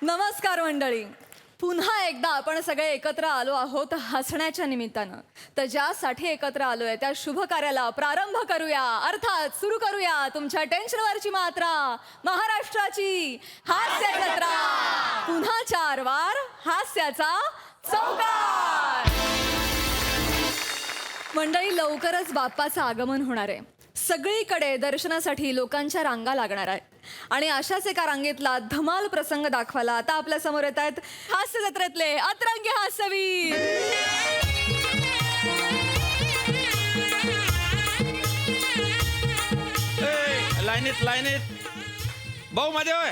नमस्कार मंडळी. पुन्हा एकदा आपण सगळे एकत्र आलो आहोत हसण्याच्या निमित्तानं. तर ज्यासाठी एकत्र आलोय त्या शुभ कार्याला प्रारंभ करूया, अर्थात सुरू करूया तुमच्या टेन्शनवरची मात्रा, महाराष्ट्राची हास्य जत्रा. पुन्हा 4 वार हास्याचा चौकार. मंडळी, लवकरच बाप्पाचं आगमन होणार आहे. सगळीकडे दर्शनासाठी लोकांच्या रांगा लागणार आहेत आणि अशाच एका रांगेतला धमाल प्रसंग दाखवायला आता आपल्या समोर येत आहेत हास्य जत्रेतले अतरंगी हास्यवीर. लाईनीत भाऊ मध्ये होय,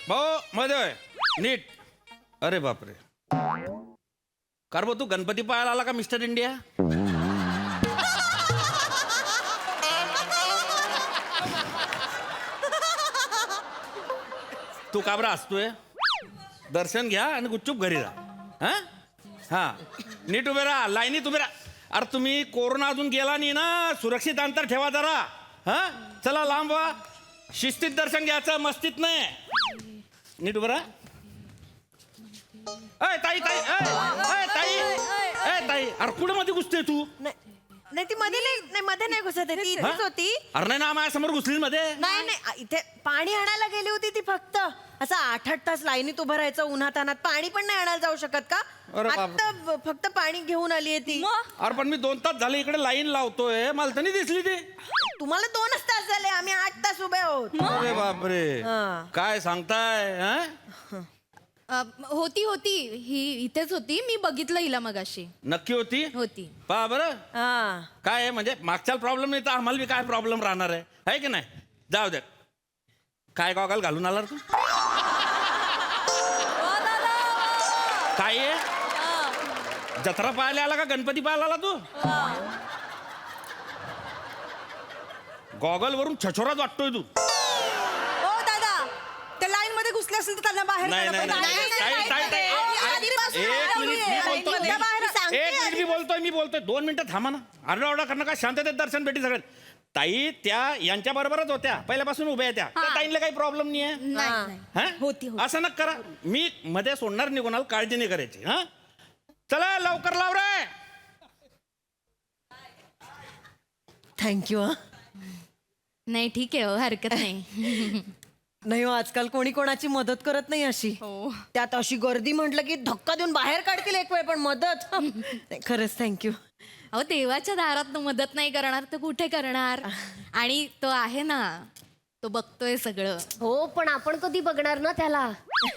भाऊ मध्ये होय, नीट. अरे बापरे, कार तू गणपती पाहायला आला का मिस्टर इंडिया? तू का बरं असतोय? दर्शन घ्या आणि गुपचूप घरी राहा. हा नीट उभे राहा, लाईनीत उभे राहा. अरे तुम्ही कोरोना अजून गेला नाही ना, सुरक्षित अंतर ठेवा जरा. हा चला लांब व्हा, शिस्तीत दर्शन घ्यायचं, मस्तीत नाही. नीट उभे राहा. अय ताई ताई, अय ताई, अय ताई, अरे कुठे मध्ये घुसते तू? नाही ती मध्ये नाही घुसत आहे, ती इथेच होती. अरे नाही ना, माझ्या समोर घुसली मध्ये. नाही इथे पाणी आणायला गेली होती ती. फक्त असं 8-8 तास लाईनीत उभं राहायचं उन्हात अनात. पाणी पण नाही आणायला जाऊ शकत का? अरे बाप. आता फक्त पाणी घेऊन आली आहे ती. अरे पण मी 2 तास झाले इकडे लाईन लावतोय, मला तर नाही दिसली ती. तुम्हाला 2च तास झाले, आम्ही 8 तास उभे आहोत. अरे बापरे, हा. काय सांगताय? होती ही इथेच होती. मी बघितलं हिला मगाशी. नक्की होती? पहा बरं हा. काय आहे, म्हणजे मागच्या प्रॉब्लेम नाही तर आम्हाला बी काय प्रॉब्लेम राहणार आहे की नाही? जाऊ दे. काय गॉगल घालून आला तू? काय आहे, जत्रा पाहायला आला का गणपती पाहायला आला तू? गॉगल वरून छछोराच वाटतोय तू. ओ दादा, त्या लाईन मध्ये घुसले असेल तर त्यांना बाहेर नाही, काढा. नाही, नाही. एक मिनिट मी बोलतोय 2 मिनिटं थांबा ना. आरडाओरडा करणं का, शांततेत दर्शन भेटी सगळ्यात. ताई त्या यांच्या बरोबरच होत्या, पहिल्यापासून उभ्या आहेत त्या ताईंना काही प्रॉब्लेम नाही आहे. हा? असं नका करा. मी मध्ये सोडणार नाही कोणाला, काळजी नाही करायची. हा चला लवकर लाव रे. थँक्यू. नाही ठीक आहे, हरकत नाही. नाही हो, आजकाल कोणी कोणाची मदत करत नाही अशी. त्यात अशी गर्दी म्हटलं की धक्का देऊन बाहेर काढतील एक वेळ, पण मदत नाही. खरंच थँक्यू. अहो, देवाच्या दारात मदत नाही करणार तर कुठे करणार? आणि तो आहे ना, तो बघतोय सगळं. हो, पण आपण कधी बघणार ना त्याला?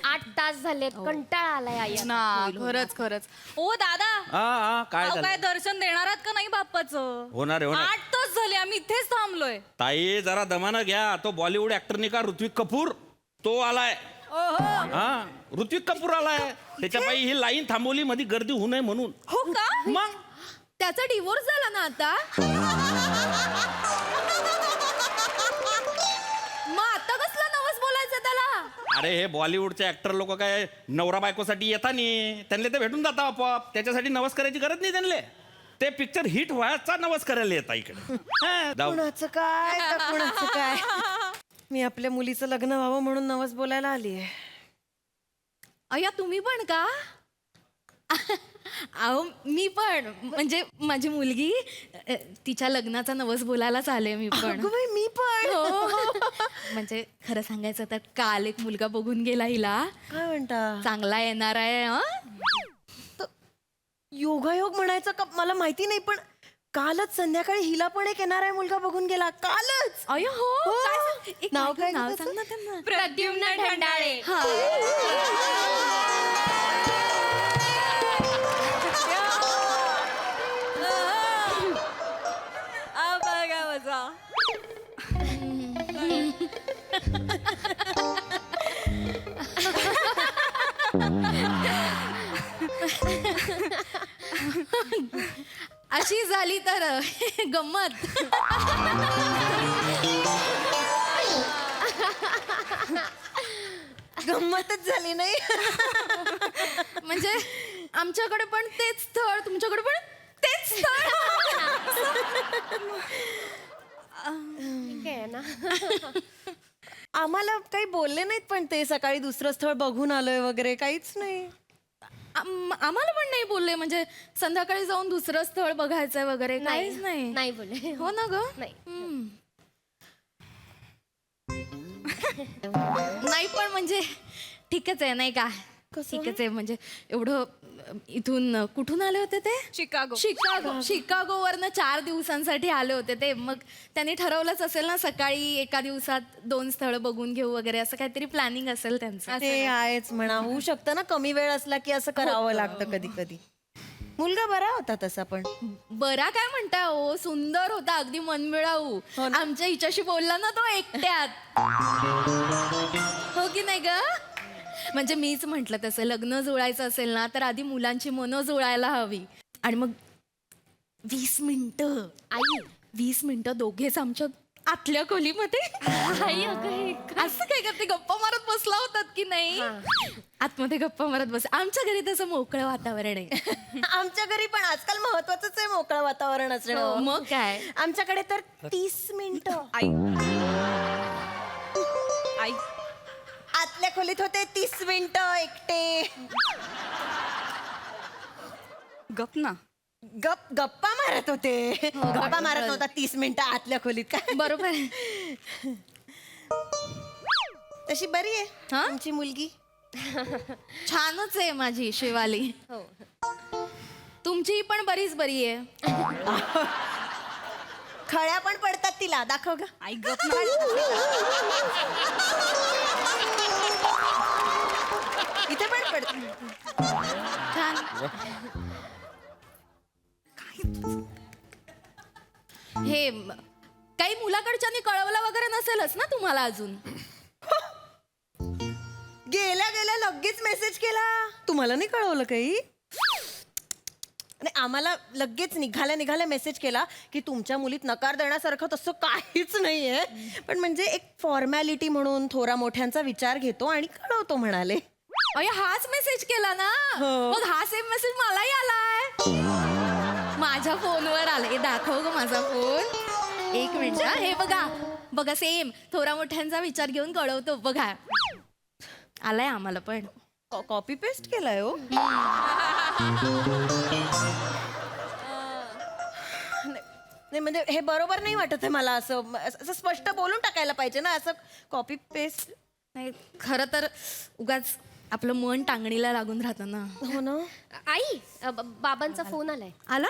8 तास झालेत, कंटाळा आलाय आई. ना खरंच. ओ दादा, हा काय अहो, काय झालं? दर्शन देणार आहात का नाही बाप्पाचं? होणार आहे, होणार. 8 तास झाले आम्ही इथेच थांबलोय. ताई जरा दमानं घ्या. तो बॉलिवूड ऍक्टर नाही का, ऋत्विक कपूर, तो आलाय. हा ऋत्विक कपूर आलाय. त्याच्या पायी ही लाईन थांबवली, मध्ये गर्दी होऊ नये म्हणून. हो का? मग त्याचा डिवोर्स झाला ना आता. मग आता कसला नवस बोलायचं त्याला? अरे हे बॉलिवूडचे ऍक्टर लोक काय नवरा बायकोसाठी येता नाही, त्यांना ते भेटून जाता आपोआप. त्याच्यासाठी नवस करायची गरज नाही त्यांना. ते पिक्चर हिट व्हायचा नवस करायला येता इकडे. कुणाचं काय तर कुणाचं काय. मी आपल्या मुलीचं लग्न व्हावं म्हणून नवस बोलायला आली आहे. अय्या, तुम्ही पण का? अहो, मी पण, म्हणजे माझी मुलगी, तिच्या लग्नाचा नवस बोलायलाच आले मी पण. अगं बाई, मी पण. हो. म्हणजे खरं सांगायचं तर काल एक मुलगा बघून गेला हिला. काय म्हणता? चांगला येणार आहे. योगायोग म्हणायचं का मला माहिती नाही, पण कालच संध्याकाळी हिला पण एक येणार आहे मुलगा बघून गेला. कालच. अय्या, हो. हो. काय सांग- एक नाव काय नाव त्याचं? सांग ना त्यांना. प्रद्युम्न ढंडाळे. हा. बघा मजा. अशी झाली तर गंमत. गंमतच झाली नाही. म्हणजे आमच्याकडे पण तेच स्थळ, तुमच्याकडे पण तेच स्थळ. ठीक आहे ना. आम्हाला काही बोलले नाहीत पण ते सकाळी दुसरं स्थळ बघून आलोय वगैरे काहीच नाही. आम्हाला पण नाही बोलले, म्हणजे संध्याकाळी जाऊन दुसरं स्थळ बघायचंय वगैरे काहीच नाही. नाही बोले. हो ना ग. नाही. नाही पण म्हणजे ठीकच आहे नाही का. ठीकच आहे म्हणजे एवढं इथून कुठून आले होते ते? शिकागो वरनं 4 दिवसांसाठी आले होते ते. मग त्यांनी ठरवलंच असेल ना सकाळी एका दिवसात 2 स्थळ बघून घेऊ वगैरे, असं काहीतरी प्लॅनिंग असेल त्यांचं. ते आहेच म्हणा. होऊ शकतं ना कमी वेळ असला की असं करावं लागतं कधी कधी. मुलगा बरा होता तसा पण. बरा काय म्हणताय हो, सुंदर होता, अगदी मनमिळाऊ. आमच्या हिच्याशी बोलला ना तो एकट्यात. हो की नाही ग. म्हणजे मीच म्हंटल तसं लग्न जुळायचं असेल ना तर आधी मुलांची मनं जुळायला हवी. आणि मग 20 मिनिटं 20 मिनिटं दोघेच आमच्या आतल्या खोलीमध्ये. असं काय करते, गप्पा मारत बसला होतात की नाही. आतमध्ये गप्पा मारत बस. आमच्या घरी तसं मोकळं वातावरण आहे. आमच्या घरी पण आजकाल महत्वाचंच आहे मोकळं वातावरण असणं. मग काय. आमच्याकडे तर 30 मिनिटं. आई आतल्या खोलीत होते 30 मिनिटं एकटे. गप ना. गप्पा मारत होते. गप्पा मारत नव्हता 30 मिनिटं आतल्या खोलीत काय. बरोबर आहे. तशी बरी आहे हा? आमची मुलगी. छानच आहे माझी शिवाली. तुमची पण बरीच बरी आहे. खळ्या पण पडतात तिला. दाखव ग. आई गप ना. इथे पण पडत. छान. हे काही मुलाकडच्यानी कळवलं वगैरे नसेलच ना तुम्हाला अजून. गेल्या गेल्या लगेच मेसेज केला. तुम्हाला नाही कळवलं काही. आणि आम्हाला लगेच निघाल्या मेसेज केला की तुमच्या मुलीत नकार देण्यासारखं तसं काहीच नाहीये, पण म्हणजे एक फॉर्मॅलिटी म्हणून थोरा मोठ्यांचा विचार घेतो आणि कळवतो म्हणाले. अरे हाच मेसेज केला ना. मग हा सेम मेसेज मलाही आलाय. माझ्या फोनवर आलाय. दाखव ग माझा फोन. एक मिनिट. हे बघा बघा, सेम थोरा मोठ्यांचा विचार घेऊन कळवतो बघा. आलाय आम्हाला पण. कॉपी पेस्ट केलाय हो. नाही म्हणजे हे बरोबर नाही वाटत आहे मला. असं स्पष्ट बोलून टाकायला पाहिजे ना. असं कॉपी पेस्ट. नाही खरं तर उगाच आपलं मन टांगणीला लागून राहतं ना. हो ना. आई बाबांचा फोन आलाय. आला.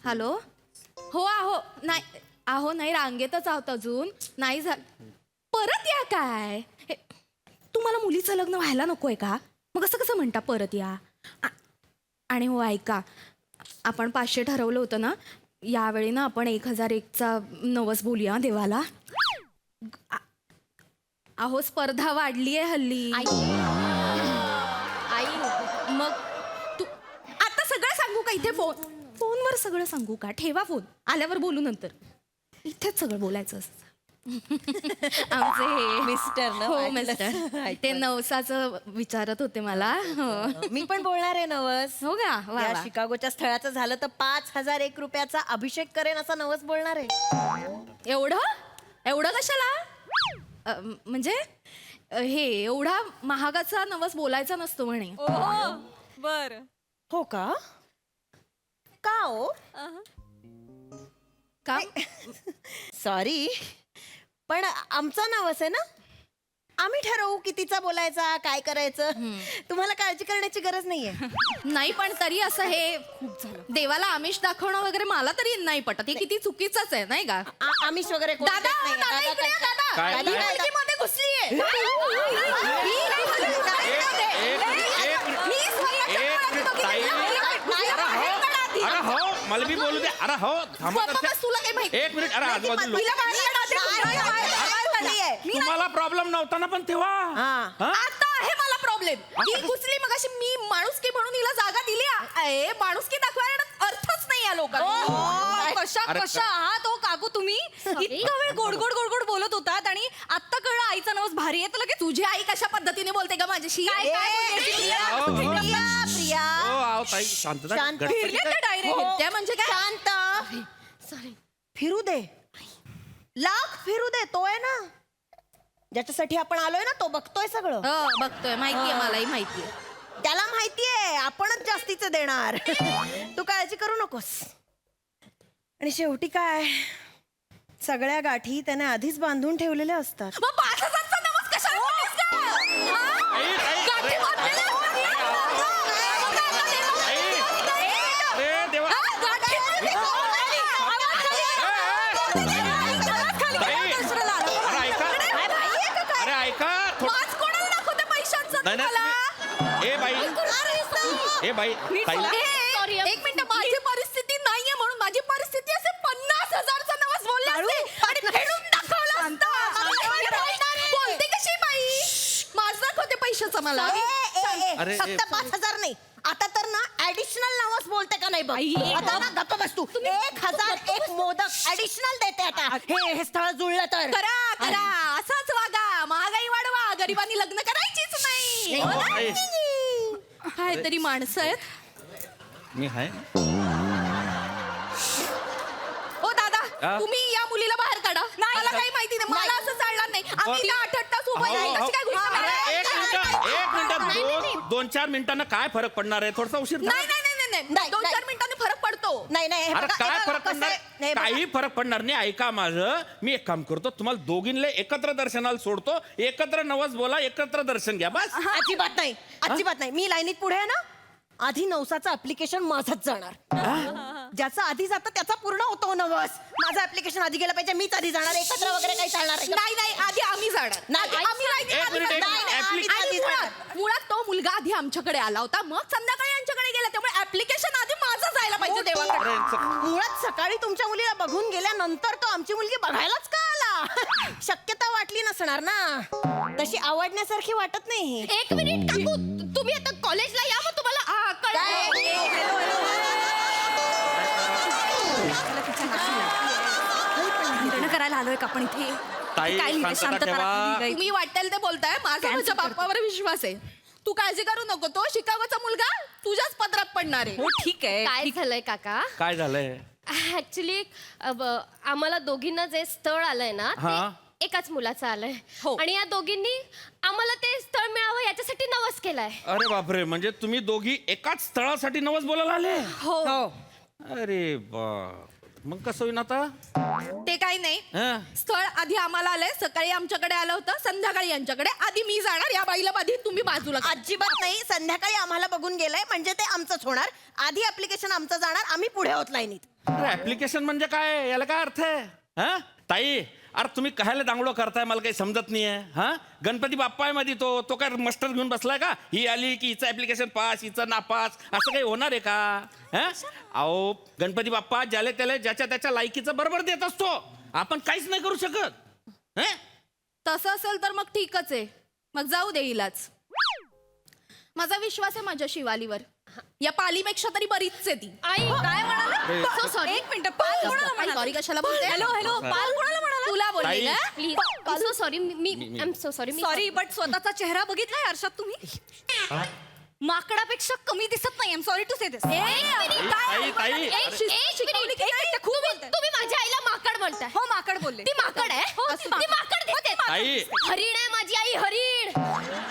हॅलो. हो आहो. नाही आहो नाही, रांगेतच आहोत अजून. नाही परत या काय. तुम्हाला मुलीचं लग्न व्हायला नकोय का. मग असं कसं म्हणता परत या. आणि हो ऐका, आपण 500 ठरवलं होतं ना, यावेळी ना आपण 1001चा नवस बोलूया देवाला. अहो स्पर्धा वाढली आहे हल्ली. आई मग तू आता सगळं सांगू का इथे फोनवर सगळं सांगू का. ठेवा फोन, आल्यावर बोलू नंतर. इथेच सगळं बोलायचं असतं. आमचे हे मिस्टर ना. हो मिस्टर ते नवसाचं विचारत होते मला. हो. मी पण बोलणार आहे नवस. हो का. वा या वा. शिकागोच्या स्थळाचं झालं तर 5001 रुपयाचा अभिषेक करेन असा नवस बोलणार आहे. एवढं कशाला. म्हणजे हे एवढा महागाचा नवस बोलायचा नसतो म्हणे. बर. हो का. का हो. का. सॉरी पण आमचा नवस आहे ना. आम्ही ठरवू कितीचा बोलायचा, काय करायचं. तुम्हाला काळजी करण्याची गरज नाहीये. नाही पण तरी असं हे देवाला आमिष दाखवणं वगैरे मला तरी नाही पटत. हे किती चुकीचंच आहे नाही का. आमिष वगैरे कोण दादा देत नाही. दादा इकडे या, दादा. काय? ही काय? मुलगीमध्ये घुसलीये. मी स्वतःच्या ताई. अरे हो मला बी बोलू दे. अरे हो थांबा. बस तुला काही माहिती. एक मिनिट. अरे आजूबाजूला तिला बाहेर काढते. तुम्हाला प्रॉब्लेम नव्हता ना पण तेव्हा. हा? आता आहे मला प्रॉब्लेम. ही घुसली मग अशी मी माणुसकी म्हणून हिला जागा दिली. माणुसकी दाखवायला अर्थच नाही या लोकांना. कशा आहात हो काकू तुम्ही. इतका वेळ गोड गोड गोड गोड बोलत होतात आणि आत्ता कळलं आईचा नवस भारी आहे तर लगेच तुझी आई कशा पद्धतीने बोलते का माझ्याशी. प्रिया हो आहो ताई शांतता. शांत. गडबड. त्या म्हणजे काय. शांत. फिरू दे. लाख फिरू दे. तो आहे ना ज्याच्यासाठी आपण आलोय ना तो बघतोय सगळं. हो बघतोय, माहितीये, मलाही माहितीये. त्याला माहितीये आपणच जास्तीचं देणार. तू काळजी करू नकोस. आणि शेवटी काय, सगळ्या गाठी त्याने आधीच बांधून ठेवलेल्या असतात. मग 5,000चा नवस कशाला बोललीस का? हा? ताई, ताई, गाठी अरे, बांधलेल्या असतात. अरे देवा. हा, गाठी बांधलेल्या ताई, अरे ऐका. अरे ऐका थोडं. पाच कोणाला दाखवते पैशांचं नाही, नाही, तुम्हाला? तुम्ही- ए बाई ताई Sorry, एक मिनिट, माझी परिस्थिती नाहीये म्हणून माझी परिस्थिती असे 50,000चा नवस बोलले असते आणि फेडून दाखवलं असतं. बोलते कशी बाई? माझं दाखवते पैशाचं मला. अरे, फक्त 5,000 नाही, आता तर ना ऍडिशनल नवस बोलते का नाही बघ. आता ना गप्प बस तू. 1,001 मोदक ऍडिशनल देते आता. हे स्थळ जुळलं तर. करा करा, असंच वागा, महागाई वाढवा, गरिबांनी लग्न करायचीच नाही. ओ, ताई, काय तरी माणसं आहेत. मी हाय. ओ दादा, हा? तुम्ही या मुलीला बाहेर काढा. मला काही माहिती नाही, मला असं चालणार नाही. आम्ही इथं 8 तास उभं राहिलो. कशी काय गोष्ट अरे, आहे? एक मिनिट 2-4 मिनिटांना काय फरक पडणार आहे? थोडासा उशीर झाला. नाही नाही नाही नाही नाही, 2-4 नाही. मिनिटांनी फरक पडतो. नाही नाही हे अरे बघा, काय हे बघा, फरक कसं पडणार आहे? नाही, बघा. काही फरक पडणार नाही. ऐका माझं, मी एक काम करतो, तुम्हाला दोघींना एकत्र दर्शनाला सोडतो. एकत्र नवस बोला, एकत्र दर्शन घ्या बस. अजिबात नाही, अजिबात नाही. मी लाईनीत पुढे आहे ना, आधी नवसाचं ऍप्लिकेशन माझंच जाणार. ज्याचा आधी जातं त्याचा पूर्ण होतो नवस. माझं ऍप्लिकेशन आधी गेलं पाहिजे, मीच आधी जाणार. एकत्र वगैरे काही चालणार आहे का? नाही नाही, आधी आम्ही जाणार. नाही, आम्ही लाईनीत एक आधी मिनिट, एक जाणार. मिनिट. नाही, नाही, Application आणि आधी मुळात तो मुलगा आधी आमच्याकडे आला होता, मग संध्याकाळी आमच्याकडे गेला. त्यामुळे ऍप्लिकेशन आधी माझं जायला पाहिजे देवाकडे. अरे, यांचं- मुळात सकाळी तुमच्या मुलीला बघून गेल्यानंतर तो आमची मुलगी बघायलाच का आला? शक्यता वाटली नसणार ना. तशी आवडण्यासारखी वाटत नाही. एक मिनिट काकू, तुम्ही आता कॉलेजला या, मग तुम्हाला लग्न करायला आलोय का आपण इथे? ताई, काय लिहिलंय? शांतता शांतता ठेवा. राखली. तुम्ही वाटेल ते बोलताय. माझा माझ्या बाप्पावर विश्वास आहे. तू काळजी करू नको, तो शिकागोचा मुलगा तुझ्याच पदरात पडणार आहे. हो ठीक आहे. काय झालंय काका, काय झालंय? ऍक्च्युली आम्हाला दोघींना जे स्थळ आलंय ना हा. ते एकाच मुलाचं आलंय. हो. आणि या दोघींनी आम्हाला ते स्थळ मिळावं याच्यासाठी नवस केलाय. अरे बापरे, म्हणजे तुम्ही दोघी एकाच स्थळासाठी नवस बोलायला आले? हो अरे बा, मग कसं होईन आता? ते काही नाही. हं? स्थळ आधी आम्हाला आलंय, सकाळी आमच्याकडे आलं होतं, संध्याकाळी यांच्याकडे. आधी मी जाणार, या बाईला आधी तुम्ही बाजूला करा. अजिबात नाही. संध्याकाळी आम्हाला बघून गेलंय म्हणजे ते आमचंच होणार. आधी ऍप्लिकेशन आमचं जाणार, आम्ही पुढे होत लाईनीत. अरे ऍप्लिकेशन म्हणजे काय? याला काय अर्थ आहे? हा ताई, अरे तुम्ही कशाला दांगडो करताय? मला काही समजत नाहीये. हा, गणपती बाप्पा आहे मध्ये, तो काय मस्टर घेऊन बसलाय का? ही आली की हिचं ऍप्लिकेशन पास, हिचं नापास, असं काही होणार आहे का? हा, अहो गणपती बाप्पा ज्याला त्याला ज्याच्या त्याच्या लायकीचं बरोबर देत असतो. आपण काहीच नाही करू शकत. हं? तसं असेल तर मग ठीकच आहे, मग जाऊ दे इलाज. माझा विश्वास आहे माझ्या शिवालीवर. या पालीपेक्षा तरी बरीच आहे ती. आई काय म्हणाले? So sorry. एक मिनिट, पाल कोणाला म्हणाला? Sorry कशाला बोलते? हॅलो हॅलो, पाल कोणाला म्हणाला? तुला बोलले ताई. का? Please so sorry. Me I am so sorry. Sorry, but स्वतःचा चेहरा बघितलाय आरशात तुम्ही? माकडापेक्षा कमी दिसत नाही. आय एम सॉरी टू से दिस. ताई, ताई, तुम्ही माझ्या आईला माकड बोलताय. हो, माकड बोलले. ती माकड आहे. हो, ती माकड दिसते. ताई. हरिण आहे माझी आई, हरिण.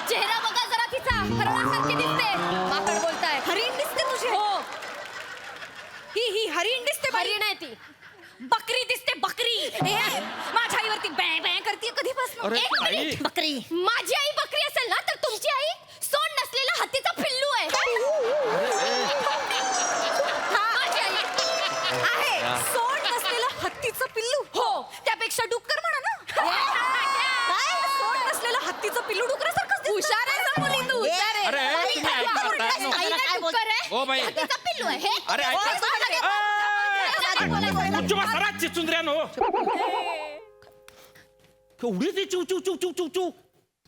चेहरा बघा जरा तिचा, हरणासारखी दिसते. माकड बोलताय. हरिण दिसते तुझे? हो, ही हरिण दिसते. बाई. हरिण आहे ती. बकरी दिसते, बकरी. माझ्या आईवरती बॅ बॅ करते कधीपासून. अरे एक ताई, मिनिट. बकरी. माझी आई बकरी असेल ना, तर तुमची आई सोंड नसलेला हत्तीचा पिल्लू आहे. माझी आई आहे सोंड नसलेलं हत्तीचं पिल्लू. हो, त्यापेक्षा डुक्कर म्हणा ना. काय सोंड नसलेलं हत्तीचं पिल्लू डुकरासारखंच दिसतं. हुशार आहे ना मुली तू, हुशार आहे. अरे तुम्ही ऐका ताई. आईला काय बोल- डुक्कर आहे. ओ बाई, हत्तीचा पिल्लू आहे. हे अरे ऐका. सरा चिचुंद्र्यानो, केवढी ती चिव चिव चिव चिव चिव चिव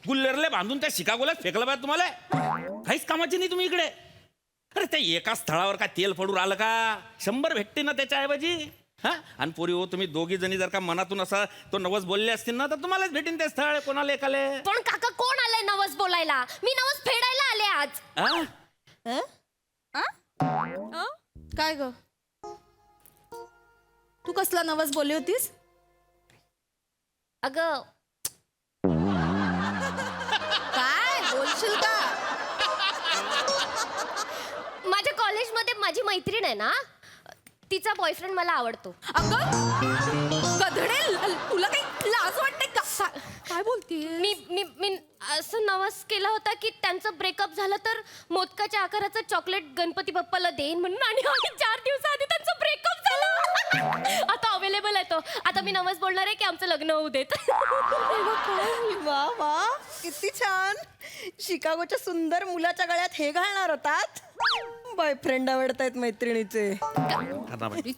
गुल्लेरले बांधून त्या शिकागोल्यात फेकलं पाहिजे तुम्हाला. काहीच कामाची नाही तुम्ही इकडे. अरे त्या एका स्थळावर काय तेल पडून आलं का? 100 भेटते ना त्याच्याऐवजी. हा, आणि पोरी हो, तुम्ही दोघी जणी जर का मनातून असा तो नवस बोलले असतील ना, तर तुम्हालाच भेटेन ते स्थळ. कोणाला एकाले? पण काका कोण आलंय नवस बोलायला? मी नवस फेडायला आले आज. हा? काय ग, तू कसला नवस बोलली होतीस? अगं करशील का? माझ्या कॉलेजमध्ये माझी मैत्रीण आहे ना, तिचा बॉयफ्रेंड मला आवडतो. अगं गधडे, तुला काही लाज वाटते का? काय बोलतीये? मी मी मी असं नवस केला होता की त्यांचं ब्रेकअप झालं तर मोदकाच्या आकाराचं चॉकलेट गणपती बाप्पाला देईन म्हणून, आणि 4 दिवसाआधी त्यांचं ब्रेकअप झालं. आता अवेलेबल आहे तो. आता मी नवस बोलणार आहे की आमचं लग्न होऊ देत. वा वा, किती छान. शिकागोच्या सुंदर मुलाच्या गळ्यात हे घालणार होतात. बॉयफ्रेंड आवडतायत मैत्रिणीचे.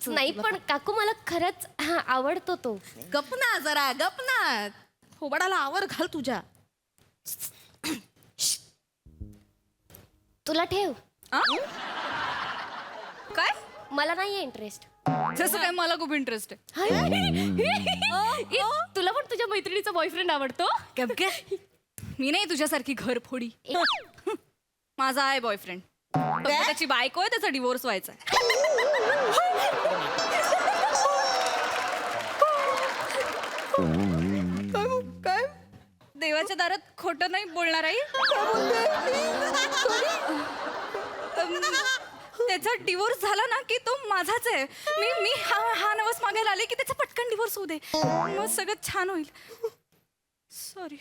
नाही पण काकू, मला खरंच आवडतो तो. गप ना जरा, गप ना. थोबाडाला आवर घाल तुझ्या. तुला ठेव. काय? मला नाहीये इंटरेस्ट. जसं काय मला खूप इंटरेस्ट आहे. तुला पण तुझ्या मैत्रिणीचा बॉयफ्रेंड आवडतो? मी नाही तुझ्यासारखी घरफोडी. माझा आहे बॉयफ्रेंड. त्याची बायको आहे, त्याचा डिवोर्स व्हायचा आहे. काय? देवाच्या दारात खोटं नाही बोलणार आई. त्याचा डिवोर्स झाला ना की तो माझाच आहे. मी हा नवस मागायला आले की त्याचा पटकन डिवोर्स होऊ दे, मग सगळं छान होईल. सॉरी.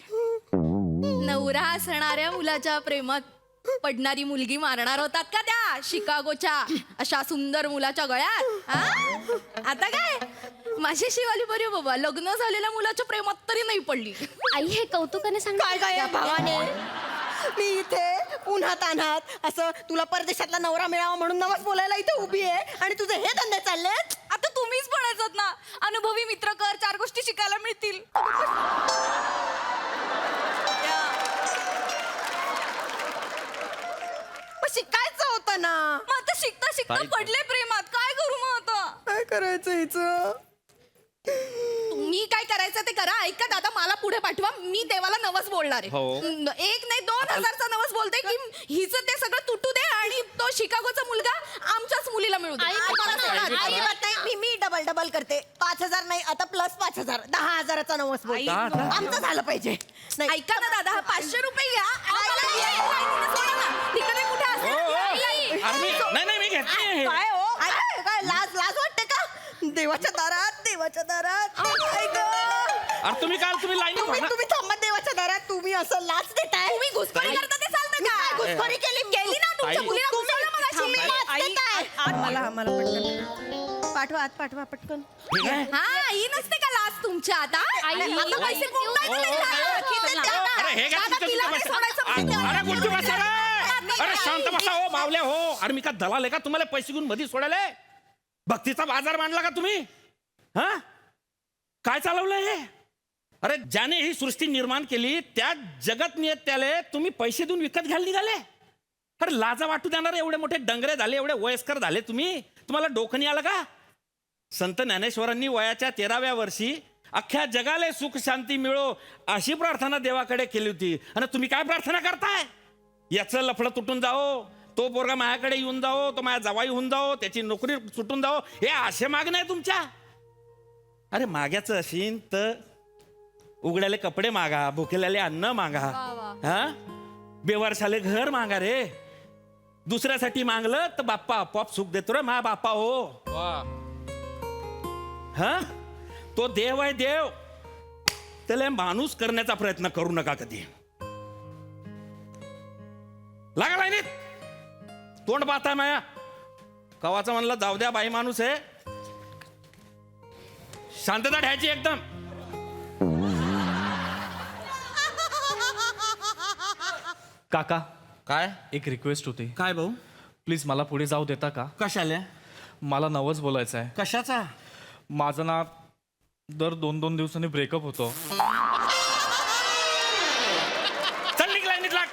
नवरा असणाऱ्या मुलाच्या प्रेमात पडणारी मुलगी मारणार होतात का त्या शिकागोच्या अशा सुंदर मुलाच्या गळ्यात? हा? आता काय माझी शिवाली बरी बाबा, लग्न झालेल्या मुलाच्या प्रेमात तरी नाही पडली. आई हे कौतुकाने सांग. काय काय भावाने, मी इथे उन्हात तान्हात असं तुला परदेशातला नवरा मिळावा म्हणून नवस बोलायला इथे उभी आहे, आणि तुझे हे धंदे चाललेत. आता तुम्हीच म्हणायचं ना, अनुभवी मित्र कर, 4 गोष्टी शिकायला मिळतील. पण शिकायचं होतं ना. मग आता शिकता शिकता ताई- पडले प्रेमात, काय करू मग आता? काय करायचं हिचं? मी काय करायचं ते करा. ऐका दादा, मला पुढे पाठवा. मी देवाला नवस बोलणार आहे. हो. 1 नाही 2000चा नवस बोलते की हिचं ते सगळं तुटू दे आणि तो शिकागोचा मुलगा आमच्याच मुलीला मिळू दे. अजिबात नाही. मी डबल करते. 5,000 नाही, आता प्लस 5,000, 10,000चा नवस बोल. आमचं झालं पाहिजे. नाही, ऐका ना दादा, 500 रुपये घ्या. आम्हाला लाईनीनं सोडा ना. तिकडे कुठे हो, असेल हो. आई. नाही मी घेतली. काय हो? काय लाज वाटते का? देवाच्या दारात काय गं? अरे तुम्ही लाईन तुम्ही थांबा देवाच्या दारात. तुम्ही असं लाच देताय. तुम्ही घुसखोरी करता ते चालतं मी काय का? घुसखोरी केली ना तुमच्या ताई. मुलीला घुसवलं मगाशी. तुम्ही लाच देताय. आम्हाला पाठवा पटकन. हा, ही नसते का लाच तुमच्या आता? आई. आता पैसे कोंबतायत नाही का? खिचत द्या. अरे हे काय दादा, तुमचं तिला तुमचं नाही बसा. सोडायचं म्हणते. अरे गुड्डू बसा रे. अरे शांत बसा हो मावल्या हो. अरे मी का दलाल आहे का तुम्हाला पैसे घेऊन मध्ये सोडायला? भक्तीचा बाजार मांडला का तुम्ही? हा, काय चालवलंय हे? अरे ज्याने ही सृष्टी निर्माण केली त्या जगत नियत्याले तुम्ही पैसे देऊन विकत घ्यायला निघाले? अरे लाजा वाटू देणार एवढे मोठे डंगरे झाले, एवढे वयस्कर झाले तुम्ही, तुम्हाला डोकं नाही आलं का? संत ज्ञानेश्वरांनी वयाच्या 13व्या वर्षी अख्ख्या जगाला सुख शांती मिळो अशी प्रार्थना देवाकडे केली होती, आणि तुम्ही काय प्रार्थना करताय? याचं लफडं तुटून जाओ, तो पोरगा माझ्याकडे येऊन जाओ, तो माझ्या जवाई होऊन जाओ, त्याची नोकरी सुटून जाओ, हे असे मागणं आहे तुमच्या? अरे माग्याचं असेल तर उघड्याले कपडे मागा, भुकेल्याले अन्न मागा, हा, बेवारशाले घर मागा रे. दुसऱ्यासाठी मागलं तर बाप्पा आपोआप सुख देतो रे मा बाप्पा हो. हा, तो देव आहे देव, त्याला माणूस करण्याचा प्रयत्न करू नका कधी. लागा लाईनीत, तोंड पाहताय माया. कवाचं म्हणलं जाऊ द्या, बाई माणूस आहे, शांतता ठेवायची एकदम. काका, काय एक रिक्वेस्ट होती. काय भाऊ? प्लीज मला पुढे जाऊ देता का? कशाले? मला नवस बोलायचं आहे. कशाचा? माझं ना दर 2-2 दिवसांनी ब्रेकअप होतो. चल निघ लाईनीत लाग,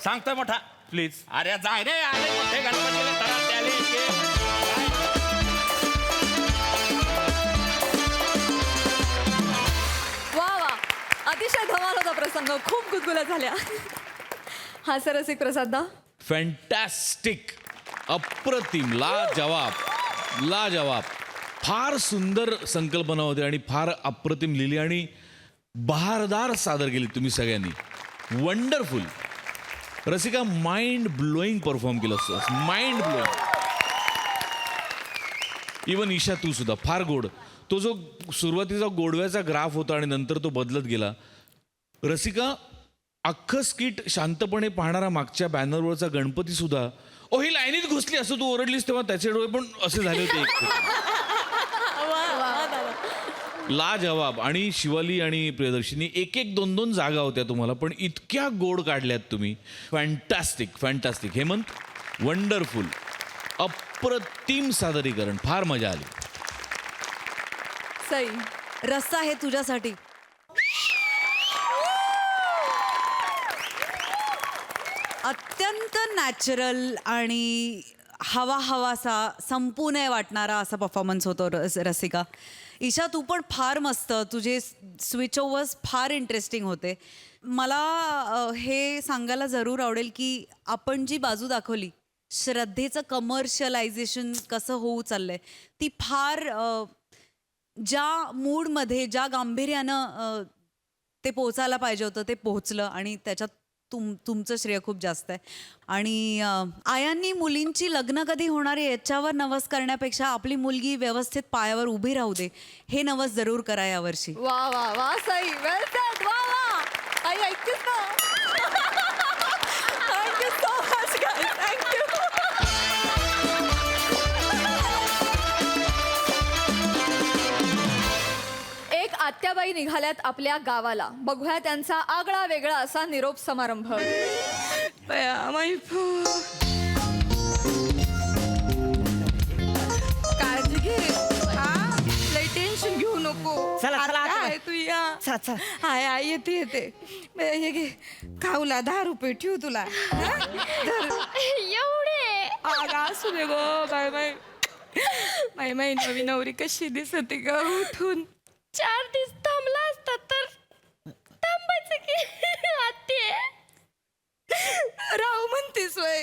सांगतोय मोठा. प्लीज. अरे जाय रे, आले मोठे गणपतीले तरात द्याले इतके. वा वा, अतिशय धमाल होता प्रसंग, खूप गुदगुल्या झाल्या. हा सर रसिक प्रसाद. फॅन्टॅस्टिक, अप्रतिम, लाजवाब. फार सुंदर संकल्पना होती आणि फार अप्रतिम लिहिली आणि बहारदार सादर केली तुम्ही सगळ्यांनी. Wonderful. Rasika mind blowing perform केलं असतं, माइंड ब्लोईंग. इवन ईशा तू सुद्धा फार गोड. तो जो सुरुवातीचा गोडव्याचा ग्राफ होता आणि नंतर तो बदलत गेला. रसिका अख्खं स्किट शांतपणे पाहणारा मागच्या बॅनरवरचा गणपती सुद्धा ओ ही लाईनीत घुसली असं तू ओरडलीस तेव्हा त्याचे डोळे पण असे झाले होते. लाजवाब. आणि शिवाली आणि प्रियदर्शिनी एक एक दोन दोन जागा होत्या तुम्हाला, पण इतक्या गोड काढल्यात तुम्ही. Fantastic fantastic. हेमंत वंडरफुल, अप्रतिम सादरीकरण, फार मजा आली. सई, रस्सा आहे तुझ्यासाठी. अत्यंत नॅचरल आणि हवा हवासा संपू नये वाटणारा असा परफॉर्मन्स होतो रसिका. ईशा तू पण फार मस्त, तुझे स्विच ओव्हर्स फार इंटरेस्टिंग होते. मला हे सांगायला जरूर आवडेल की आपण जी बाजू दाखवली श्रद्धेचं कमर्शियलायझेशन कसं होऊ चाललंय, ती फार ज्या मूडमध्ये ज्या गांभीर्यानं ते पोचायला पाहिजे होतं ते पोहोचलं आणि त्याच्यात तुमचं श्रेय खूप जास्त आहे. आणि आयांनी मुलींची लग्न कधी होणार आहे याच्यावर नवस करण्यापेक्षा आपली मुलगी व्यवस्थित पायावर उभी राहू दे हे नवस जरूर करा यावर्षी. वा वा वा सई, वेल सेड. वा वा, आई ऐकतेस ना. Thank you so much guys, thank you. एक आत्याबाई निघाल्यात आपल्या गावाला. बघूया त्यांचा आगळा वेगळा असा निरोप समारंभ. काळजी घे. लय टेन्शन घेऊ नको. काय तू या. हाय हाय, येते हे घे. खाऊला 10 रुपये ठेवू तुला. एवढे असू दे गो. बाय बाय नवी नवरी कशी दिसते ग उठून. 4 दिवस थांबला असता तर थांबायचं की. आत्ते राहू म्हणतेस वय.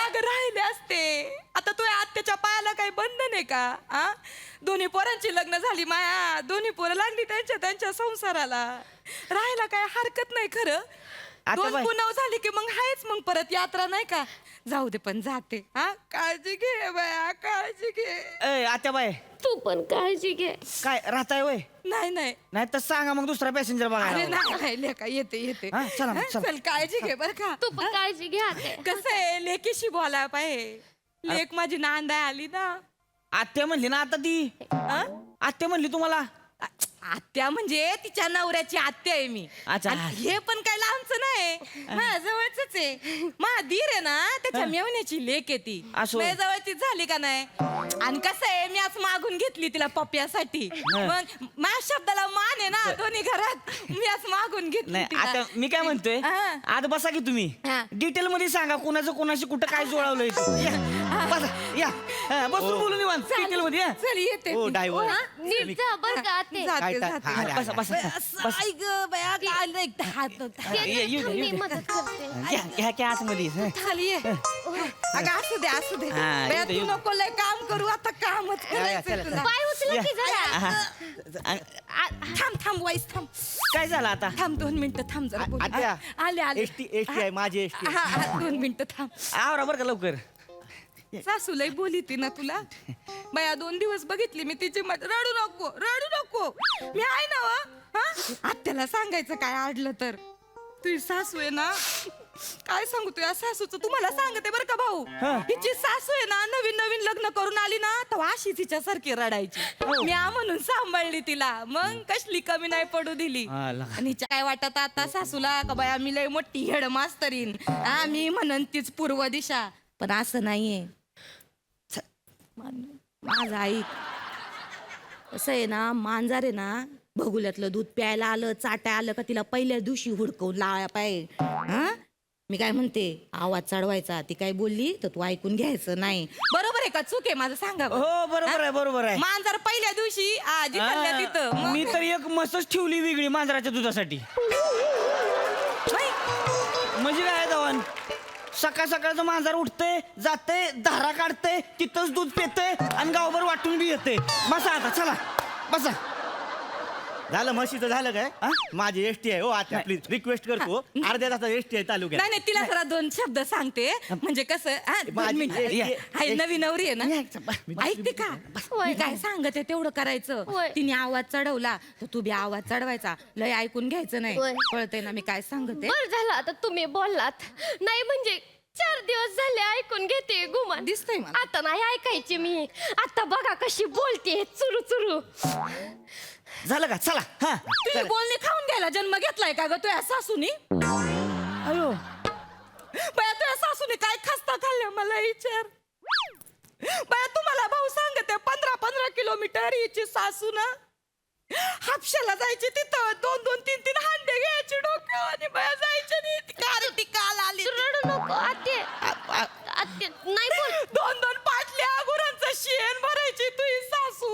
अगं राहिले असते. आता तुझ्या आत्याच्या पायाला काही बंधन आहे का? दोन्ही पोरांची लग्न झाली माया. दोन्ही पोरं लागली त्यांच्या संसाराला. राहायला काय हरकत नाही खरं. 2 पुनव झाली की मग हायच मग परत यात्रा नाही का. जाऊ दे पण जाते. काळजी घे बाया, काळजी घे. आत्याबाई तू पण काळजी घे. काय राहताय वय? नाही नाही तर सांगा मग दुसरा पॅसेंजर अरे बघा. नाही लेका, येते. हा, चला मग, चला. चल काळजी घे बर का. तू पण काळजी घे आते. कसं आहे लेकीशी बोलायला पाहिजे. लेक माझी नांदाय आली ना. आत्या म्हणली ना आता ती. आत्या म्हणली तुम्हाला. आत्या म्हणजे तिच्या नवऱ्याची आत्या आहे मी. अच्छा. आणि हे पण काय लांबचं नाही, माझ्या जवळच आहे. माझा धीर आहे ना त्याच्या मेवण्याची लेक आहे ती. असं. माझ्या जवळची झाली का नाही. आणि कसं आहे मी आज मागून घेतली तिला पप्प्यासाठी. मग माझ्या शब्दाला मान आहे ना दोन्ही घरात. मी आज मागून घेतली नाही तिला. आता मी काय म्हणतोय, हा. आता बसा की तुम्ही हा. डिटेल मध्ये सांगा कोणाचं कोणाशी कुठं काय जुळवलंय ते. या, बसा या. बसून बोलू निवांत डिटेल मध्ये या. चल येते. हो, driver. नीट जा बर का आते. जाते. बसा बसा बस. ऐक बया काय नाही हात येऊ दे. मदत करते. ह्या काय आतमध्ये हं. खाली ये. अगं असू दे हा, बया, येऊ दे, तू येऊ दे. नको लय काम करू आता. कामच करायचंय चला, तुला. पाय उचला की जरा. हा. थांब वाईस थांब. काय झालं आता? थांब 2 मिनिटं थांब जरा बोलू. आत्या. आले एसटी आहे माझी एसटी. 2 मिनिटं थांब. आवरा बरं का लवकर. सासू लय बोली ती ना तुला. बया 2 दिवस बघितली मी तिची रडू नको. मी आहे ना व. आत्याला सांगायचं काय अडलं तर. तुझी सासू आहे ना, काय सांगू तुझ्या सासूचं. तुम्हाला सांगते बरं का भाऊ. तिची सासू आहे ना नवीन लग्न करून आली ना तेव्हा अशी तिच्यासारखी रडायची. मी म्हणून सांभाळली तिला. मग कसली कमी नाही पडू दिली. आणि हिच्या काय वाटत आता सासूला का बाया मी लय मोठी हेड मास्तरीन. मी म्हणन तीच पूर्व दिशा. पण असं नाहीये. माझं ऐक. असं आहे ना, मांजर आहे ना भगुल्यातलं दूध प्यायला आलं चाटाय आलं का तिला पहिल्या दिवशी हुडकवून लावायला पाहिजे. मी काय म्हणते, आवाज चढवायचा. ती काय बोलली तर तू ऐकून घ्यायचं नाही. बरोबर आहे का चूक आहे माझं सांगा. हो बरोबर आहे. मांजर पहिल्या दिवशी जिथल्या तिथं. मग मी तर एक मस्तच ठेवली वेगळी मांजराच्या दुधासाठी. म्हणजे काय धवन, सकाळचं मांजर उठते जाते धारा काढते तिथंच दूध पिते आणि गावभर वाटून बी येते. बसा आता चला बसा. झालं म्हशीचं झालं काय हा? माझी एसटी आहे हो आता प्लीज रिक्वेस्ट करतो अर्ध्या तासात एसटी आहे तालुक्यात नाही नाही तिला जरा 2 शब्द सांगते म्हणजे कसं हा, 2 माझी- मिनिटं. ये- हाय, ये- नवी नवरी आहे ना मी- ऐकते का मी काय सांगते तेवढं करायचं होय. तिने आवाज चढवला तर तू बी आवाज चढवायचा लय ऐकून घ्यायचं नाही होय. कळतंय ना मी काय सांगते बर झालं आता तुम्ही बोललात नाही म्हणजे 4 दिवस झाले ऐकून घेते गुमान दिसतंय मला. आता नाही ऐकायची मी आता बघा कशी बोलते चुरू चुरू झालं का चला हा तुझी बोलणी खाऊन घ्यायला जन्म घेतलाय का ग तुझ्या सासूनी अयो बया तुझ्या सासूने काय खस्ता खाल्ल्या मला विचार बया तुम्हाला भाऊ सांगते 15-15 किलोमीटर हिची सासू ना हापशाला जायची तिथं 2-2, 3-3 हांडे घ्यायचे डोक्यावर आणि बया जायचे नाही ती काल आली रडू नको आते आते नाही बोल 2-2 पाटल्या गुरांचं शेण भरायची तुझी सासू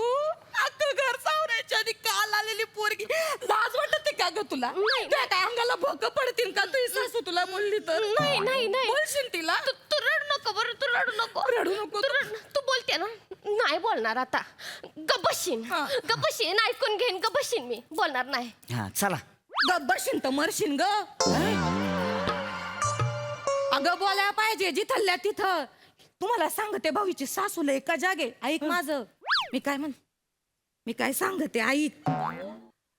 अख्खं घर सावरायची आणि काल आलेली पोरगी लाज वाटते का ग तुला नाही. त्या काय अंगाला भोक पडतील का तुझी सासू तुला बोलली तर नाही नाही नाही बोलशील तिला तू रडू नको बरं तू रडू नको रडू नको. तू बोलते ना नाही बोलणार आता गबशीन हा. गबशीन ऐकून घेईन गबशीन मी बोलणार नाही हा चला गब्बरशीन तर मरशीन ग अगं बोलायला पाहिजे जिथल्या तिथं तुम्हाला सांगते भाऊची सासूला एका जागे ऐक माझं मी काय सांगते ऐक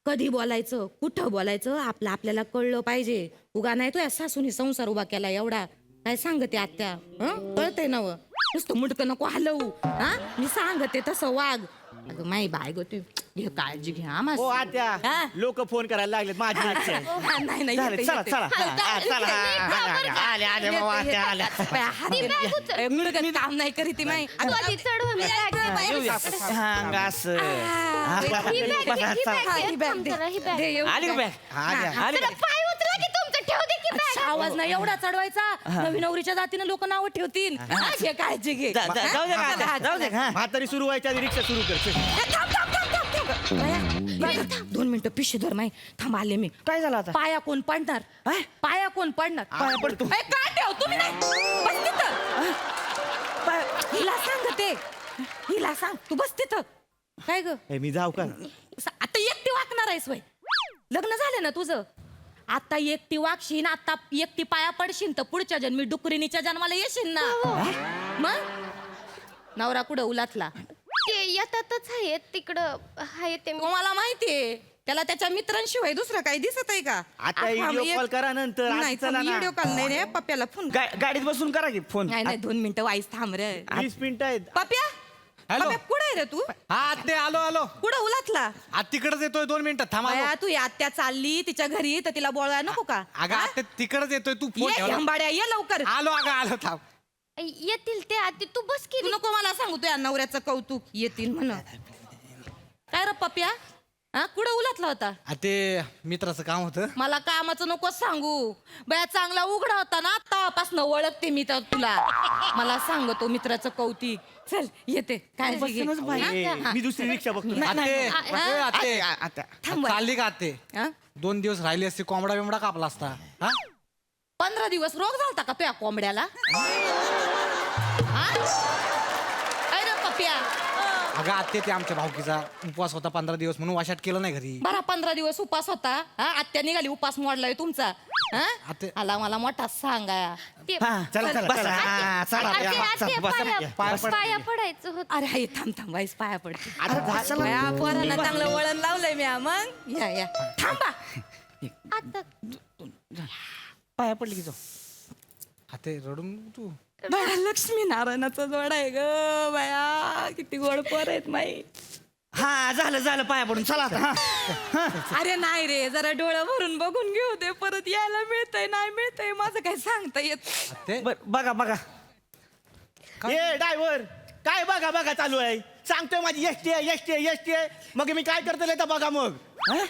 कधी बोलायचं कुठं बोलायचं आपल्याला कळलं पाहिजे उगा नाही तो या सासूने संसार उभा केला एवढा काय सांगते आत्या कळतंय ना व? नुसतं मुटकं नको हलवू हा मी सांगते तसं वाघ अगं माई बाय गो तू घे काळजी घ्या हो हा? आत्या लोक फोन करायला लागलेत माझी इच्छा आहे हा, नाही झालं, येते, चला येते. चला हा, हा, चला आले आले बाबा आत्या आल्या ती बॅग उचल. मुडकं काम नाही करीत ती माई तू आधी चढ मी बॅग घेते. हा असं ही बॅग घे, ही बॅग घे. ही बॅग थांब दे. जरा, ही बॅग. दे, येऊ आली का द्या. बॅग आली जरा पाय उचला की तुमचं ठेव दे की बॅग आवाज नाही एवढा चढवायचा नवीन नवरीच्या जातीनं लोक नाव ठेवतील घे काळजी घे जाऊ दे का आत्या, जाऊ दे का म्हातारी सुरू व्हायच्या आधी रिक्षा सुरू कर थांब, थांब, थांब, थांब, थांब. बाया, 2 मिनिटं पिशे धर माई थांब आले मी काय झालं आता पाया कोण पडणार पाया कोण पडणार पाया पडतो. ए, काय ठेव तुम्ही नाही बस तिथं हिला सांगते हिला सांग तू बस तिथं काय ग ए, मी जाऊ का आता एकटी वागणार आहेस वय लग्न झालं ना तुझं आता एकटी वागशील आता एकटी पाया पडशील तर पुढच्या जन्मी डुकरिणीच्या जन्माला येशील ना मग नवरा कुठं उलातला ते येतातच आहेत तिकडं आहे ते तुम्हाला माहितीये त्याला त्याच्या मित्रांशिवाय दुसरं काही दिसत आहे का आता व्हिडिओ कॉल करा नंतर आज नाही चला ना. व्हिडिओ कॉल नाही रे पप्प्याला फोन गाडीत बसून करा की फोन नाही 2 मिनिटं वाईस थांब रे 20 मिनिटं आहेत पप्प्या हॅलो. पप्प्या, कुठं आहे रे तू हा ते आलो कुठं उलातला आज तिकडच येतोय 2 मिनिटं थांबा बाया, तू या आत्या चालली तिच्या घरी तर तिला बोलायला नको का अगं हा? आता तिकडच येतोय तू फोन ये ठेवला. हंबाड्या ये लवकर आलो अगं आलो थांब येतील ते आधी तू बस की तू नको मला सांगू तुझ्या नवऱ्याचं कौतुक येतील म्हण काय रे पप्या हा कुठं उलातला होता आ, ते मित्राचं काम होतं मला कामाचं नको सांगू बया चांगला उघडा होता ना आतापासून ओळखते मी तर तुला मला सांगतो मित्राचं कौतिक चल येते काय बसूनच बाई. मी दुसरी रिक्षा बघतो आते थांब. चालली का आते 2 दिवस राहिली असते कोंबडा बिमडा कापला असता हा 15 दिवस रोग झालता का तुया कोंबड्याला हा? काय रे पप्या अगं आते ते आमच्या भावकीचा उपवास होता 15 दिवस म्हणून वाशाट केलं नाही घरी बरा 15 दिवस उपास होता हा आत्या निघाली उपास मोडलाय तुमचा हा आते- आला मला मोठा सांगाया ते चला चला आते- चला हा, चला आते- या, आते चला, बसा. पाया पडायचं होत अरे हाय थांब वाईस पाया पडते आता बया, पोरांना चांगलं वळण लावलंय मी मग या थांबा आता पाया पडली की जाऊ आते रडून तू बया लक्ष्मी नारायणाचा जोड आहे ग बया किती गोड पोर आहेत माई हा झालं पाया पडून चला आता हा. अरे नाही रे जरा डोळं भरून बघून घेऊ दे परत यायला मिळतंय नाही मिळतंय माझं काय सांगता येत आते बघा ए ड्रायव्हर काय बघा चालू आहे सांगतोय माझी एसटी आहे मग मी काय करतो तर बघा मग हा?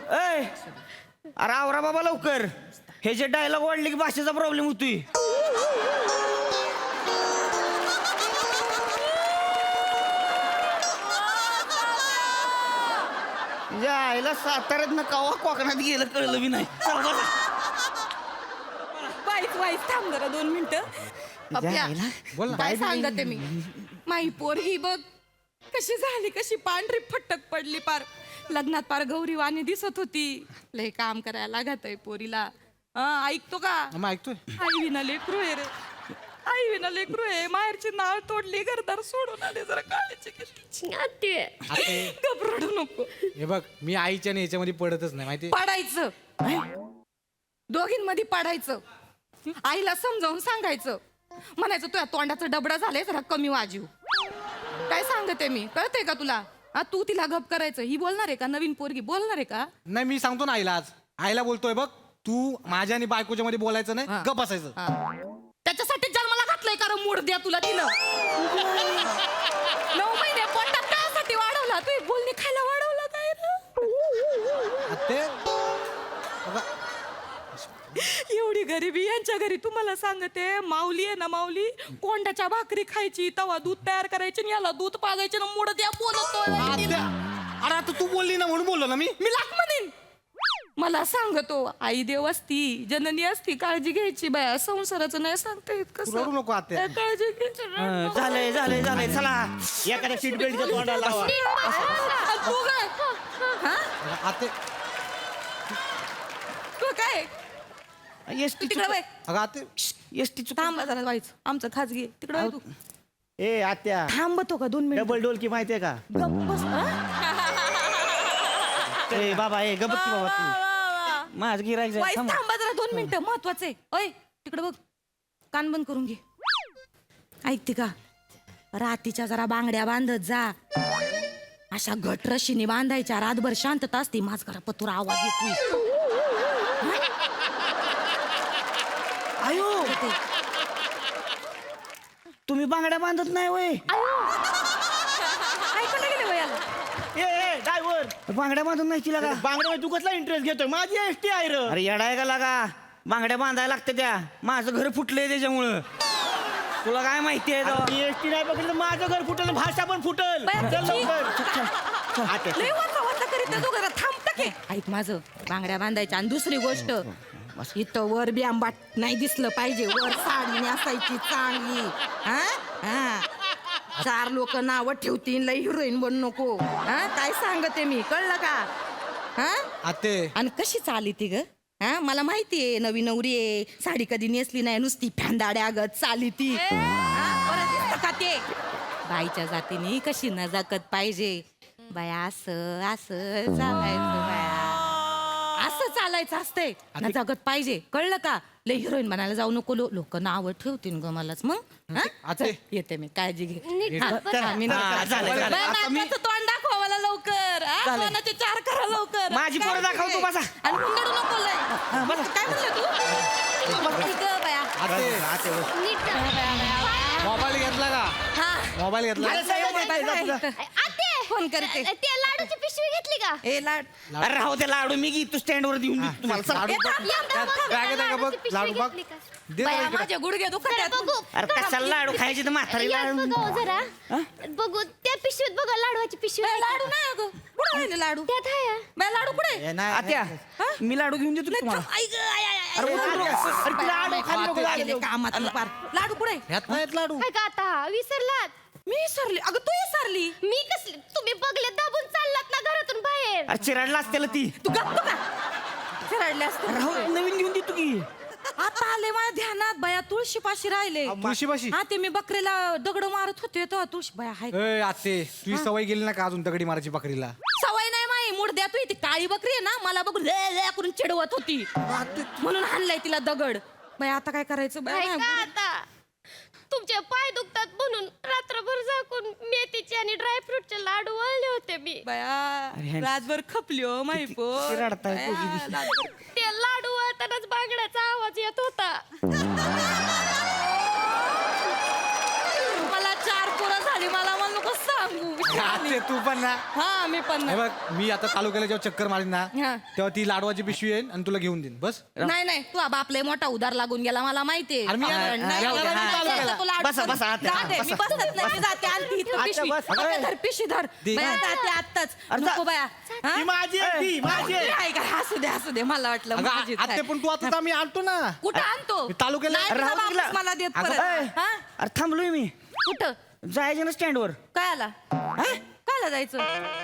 ए अरे आवरा बाबा लवकर हे जे डायलॉग वाढले की भाषेचा प्रॉब्लेम होतोय जायला साताऱ्यात कवा कोकणात गेलं कळलं बी नाही चला बसा. वाईस थांब जरा 2 मिनिटं पप्या जायला. बोल ना. काय सांगते मी माई पोर ही बघ कशी झाली, कशी पांढरी फटक पडली, पार लग्नात पार गौरीवाणी दिसत होती. लय काम करायला लागतंय पोरीला. ऐकतो का? मग ऐकतोय. आई विना लेकरू आहे रे, आई विना लेकरू आहे. माहेरची नाळ तोडली, घरदार सोडून आले, जरा काळजी घे. आते घबरडू नको. हे बघ, मी आईच्या आणि ह्याच्यामध्ये पडतच नाही माहिती. पाडायचं, दोघींमध्ये पाडायचं. आईला समजावून सांगायचं, म्हणायचं तुझ्या तोंडाचं डबडा झालंय, जरा कमी वाजीव. काय सांगते मी, कळतंय का तुला? तू तिला गप करायचं. ही बोलणार आहे का? नवीन पोरगी बोलणार आहे का? नाही, मी सांगतो ना आईला, आज आईला बोलतोय बघ, तू माझ्या आणि बायकोच्या मध्ये बोलायचं नाही, हा. गप असायचं. त्याच्यासाठी जन्माला घातलंय कारण मूड द्या तुला तिनं. 9 महिने पोटात त्यासाठी वाढवला, तू बोलणी खायला वाढवला काय रे? आते बघा, एवढी गरिबी यांच्या घरी. तुम्हाला सांगते, माऊली आहे ना, माऊली कोंड्याच्या भाकरी खायची, तवा दूध तयार करायचे आणि याला दूध पाजायचे ना, मूड द्या बोलतोय. आत्या, अरे आता तू बोलली ना म्हणून बोललो ना मी. मी लाख म्हणेन. मला सांगतो, आई देव असती, जननी असती, काळजी घ्यायची बाया. संसाराचं नाही सांगता येत तू कसं. रडू नको आत्या. काळजी घे. झालंय झालंय झालंय, चला एखाद्या सीट बेल्टच्या तोंडाला लावा. आणि तू काय? हा? आते, तू काय? एसटी तिकडे बाय. अगं आते, एसटी थांब जरा व्हायचं, आमचं खाजगी आहे. तिकडे बाय तू. ए आत्या, थांबतो का 2 मिनिट? डबल डोलकी माहितीये का? गप्प बस. ए बाबा, ए गबत की बाबा तू. माझ गिरायक वाईस थांबा जरा 2 मिनिटं, महत्वाचं आहे. ओय तिकडे बघ, कान बंद करून घे. ऐकते का? रातीच्या जरा बांगड्या बांधत जा. अशा घट रशीने बांधायच्या. रातभर शांतता असते. माझ घरा पतुरा आवाज येतोय. आयो, तुम्ही बांगड्या बांधत नाही वय? ऐकायला गेले वयाला. ए ड्रायव्हर, बांगड्या बांधून नाही तिला का? बांगड्या तू कसला इंटरेस्ट घेतोय? माझी एसटी आहे रे. अरे येडाय का लागा, बांगड्या बांधायला लागते त्या. माझं घर फुटलंय त्याच्यामुळं. तुला काय माहिती आहे? एसटी नाही बघितलं माझं घर फुटल, भाषा पण फुटल. बाया, चल लवकर. लय वाचा वाचा करीत आहे दोघं. थांबता की. ऐक माझं, बांगड्या बांधायच्या. आणि दुसरी गोष्ट, इथं वर बी आंबाट नाही दिसलं पाहिजे. वर साडी नेसायची चांगली. हा हा, 4 लोक नावं ठेवतील, लय हिरोईन बन नको. हा, काय सांगते मी, कळलं का? हा, आते, आणि कशी चाली ती ग? हा, मला माहितीये नवी नवरी आहे, साडी कधी नेसली नाही, नुसती फॅंदाड्या गत चाली ती. हा, बरं दिसतं का ते? बाईच्या जातीने कशी नजाकत पाहिजे. बाया असं असं चालायचं, बाया असं चालायचं असतंय. नजाकत पाहिजे, कळलं का? लय हिरोईन बनायला जाऊ नको. लोक नावं ठेवतील ग मलाच. मग हा? आते. चल, येते मी, काळजी घे. नीट हा, बस. चला, मी हा, निघते. झालं, झालं. बाया, नाकाचं तोंड दाखवा मला लवकर. हा, कोणाचे 4 करा लवकर. माझी पोरं दाखव तू, बसा. आणि हुंदडू नको लय. काय म्हणलं तू? ऐक गं बाया. आते, नीट जा. मोबाईल घेतला का? हा. मोबाईल घेतला? आते, फोन करते. ते लाडूची पिशवी घेतली का? ए लाड. अरे राहू दे लाडू, मी घेतो स्टँड वर देऊन देतो तुम्हाला. चला. लाडू बघ. यंदा बघ, बॅगेत आहे का बघ? लाडूची पिशवी लाडू बघ. घेतली का? दे बाया, जरा इकडे. माझे गुडघे दुखत जरा आहेत. बघू. अरे कशाला लाडू खायची तर म्हातारी यात लाडू. बघा हो जरा. बघू त्या पिशवीत बघा, लाडवाची पिशवी बाया, आहे का? लाडू नाही अगं. कुठं राहिले लाडू? त्यात आहे. बाया, लाडू कुठे? ए, नाही, आत्या, मी लाडू घेऊन देतो तुम्हाला. अरे उतरू. अरे ती लाडू खाली नको लाडू. कामात पार. लाडू कुठे? ह्यात नाहीत लाडू. काय का आता विसरलात? मी विसरली. अगं तू विसरली. मी कसली? तुम्ही बघले दाबून चाललात ना घरातून बाहेर. अरे चिराडला असते ती. तू गप्प का? रडले असते. राहू दे, नवीन घेऊन देतो की. आता आले माझ्या ध्यानात. बाया, तुळशीपाशी राहिले. तुळशीपाशी? हा, ते मी बकरीला दगड मारत होते तेव्हा तुळशी. बाया हाय. ए आते, तुझी सवय गेली ना का अजून दगडी मारायची बकरीला? सवय नाही माई. मुडद्या तू ती काळी बकरी आहे ना, मला बघून ले ले करून चिडवत होती. म्हणून हाणलाय तिला दगड. बाया, आता काय करायचं? काय बाया, का आता? तुमचे पाय दुखतात म्हणून रात्रभर झाकून मेथीचे आणि ड्रायफ्रूटचे लाडू वळले होते मी. बाया, रातभर खपली हो माई पो. रडताय बाया, ते लाडू वळतानाच बांगड्याचा आवाज येत होता. मला 4 पोरं झाली. मला नको सांगू. आते, तू पण ना. हा, मी पण हे बघ, मी आता तालुक्याला जेव्हा चक्कर मारीन ना, हा. तेव्हा ती लाडवाची पिशवी येईल आणि तुला घेऊन देईन. बस. नाही तू बापले मोठा उदार लागून गेला, मला माहितीये. अरे मी येणार. नाही, जाऊ दे, नाही, हा, नाही, चला. तू लाडू बसा, कर. बसा, आत्या, जा दे, मी बसा. बसत नाही. मी जाते. आणते इथं आत्या, पिशवी. बस. अगं, धर पिशवी धर. दे. बाया, जाते आत्ताच. अरे जा. नको बाया. हा? ती माझी आहे, ती माझी आहे. काय काय, असू दे. मला वाटलं अगं, माझीच आते, आहे. पण तू आता आम्ही आणतो ना. कुठं आणतो? मी तालुक्याला- नाही, तुझा राहू दे बापच तिला. मला देत अगं, परत. ए, हा? अरे थांबलोय मी. कुठं? जायचं ना स्टँडवर काय आला कायला जायचं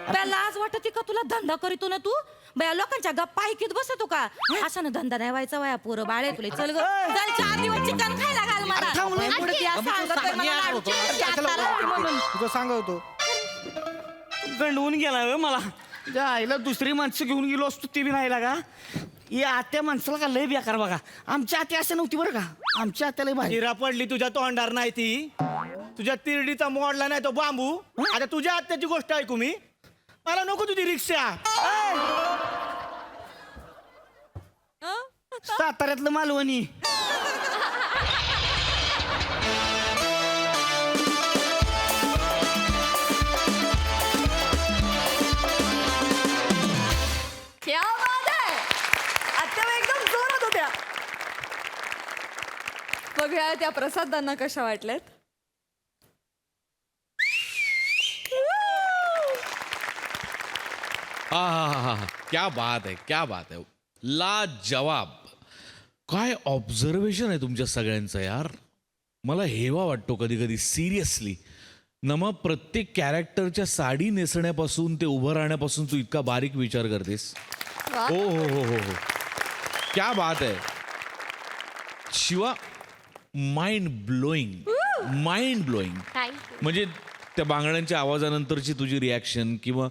बया लाज वाटते का तुला धंदा करीतो ना तू बया लोकांच्या गप्पा ऐकीत बसतो का अशानं धंदा नाही व्हायचा वया पोरं बाळे तुला चल ग चल 4 दिवस चिकन खायला घाल मला थांब ना. पुढे त्या सांगतोय मला लाडूची आता राहते म्हणून. तुझं सांगा होतो गंडवून गेला होय मला त्या आईला दुसरी माणसं घेऊन गेलो असतो ती बी नाही लागा या आत्या माणसाला का लय बेकार बघा आमची आत्या असं नव्हती बरं का आमची आत्या लय भारी हिरा पडली तुझ्या तोंडार नाही ती तुझ्या तिरडीचा मोडला नाही तो बांबू आता तुझ्या आत्याची गोष्ट ऐकू मी मला नको तुझी रिक्षा साताऱ्यातलं मालवणी क्या बात आहे आत्या एकदम जोरात होत्या. बघूया त्या प्रसादांना कशा वाटल्यात. हा क्या बात आहे, क्या बात आहे. लाजवाब. काय ऑब्झर्वेशन आहे तुमच्या सगळ्यांचं यार. मला हेवा वाटतो कधी कधी सिरियसली. नमा प्रत्येक कॅरेक्टरच्या साडी नेसण्यापासून ते उभं राहण्यापासून तू इतका बारीक विचार करतेस. वा. हो हो हो हो हो क्या बात आहे. Shiva mind blowing, mind blowing. Thank you. म्हणजे त्या बांगड्यांच्या आवाजानंतरची तुझी रिॲक्शन किंवा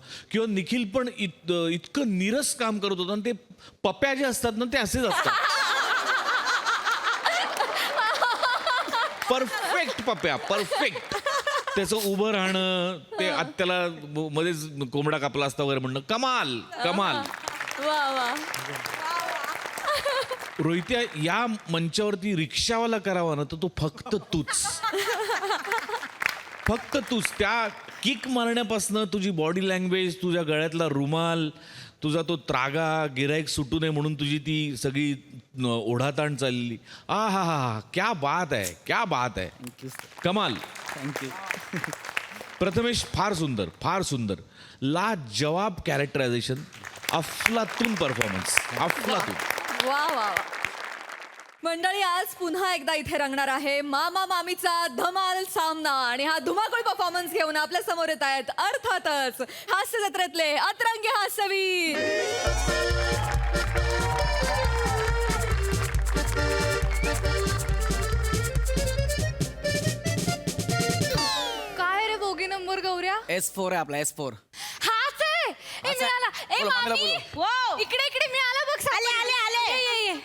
निखिल पण इतकं नीरस काम करत होता. आणि ते पप्प्या जे असतात ना ते असेच असतात. परफेक्ट पप्प्या, परफेक्ट. त्याचं उभं राहणं ते आत्याला मध्येच कोंबडा कापला असता वगैरे म्हणणं कमाल कमाल. वा वा. रोहित्या या मंचावरती रिक्षावाला करावा ना तर तो फक्त तूच, फक्त तूच. त्या किक मारण्यापासनं तुझी बॉडी लँग्वेज, तुझ्या गळ्यातला रुमाल, तुझा तो त्रागा, गिराईक सुटू नये म्हणून तुझी ती सगळी ओढाताण चाललेली. आ हा हा क्या बात आहे, क्या बात आहे. कमाल. थँक्यू. प्रथमेश फार सुंदर, फार सुंदर. लाजवाब कॅरेक्टरायझेशन. अफलातून परफॉर्मन्स, अफलातून. वा वा वा. मंडळी आज पुन्हा एकदा इथे रंगणार आहे मामा मामीचा धमाल सामना. आणि हा धुमाकूळ परफॉर्मन्स घेऊन आपल्या समोर येत आहेत अर्थातच हास्य जत्रेतले अतरंगी हास्यवीर. काय रे बोगी नंबर गौऱ्या. S4 आहे आपला S4 हाच आहे. ए, मिळाला. ए, बोला, मामी. बोला, इकडे इकडे मिळाला बघ. आले. ये.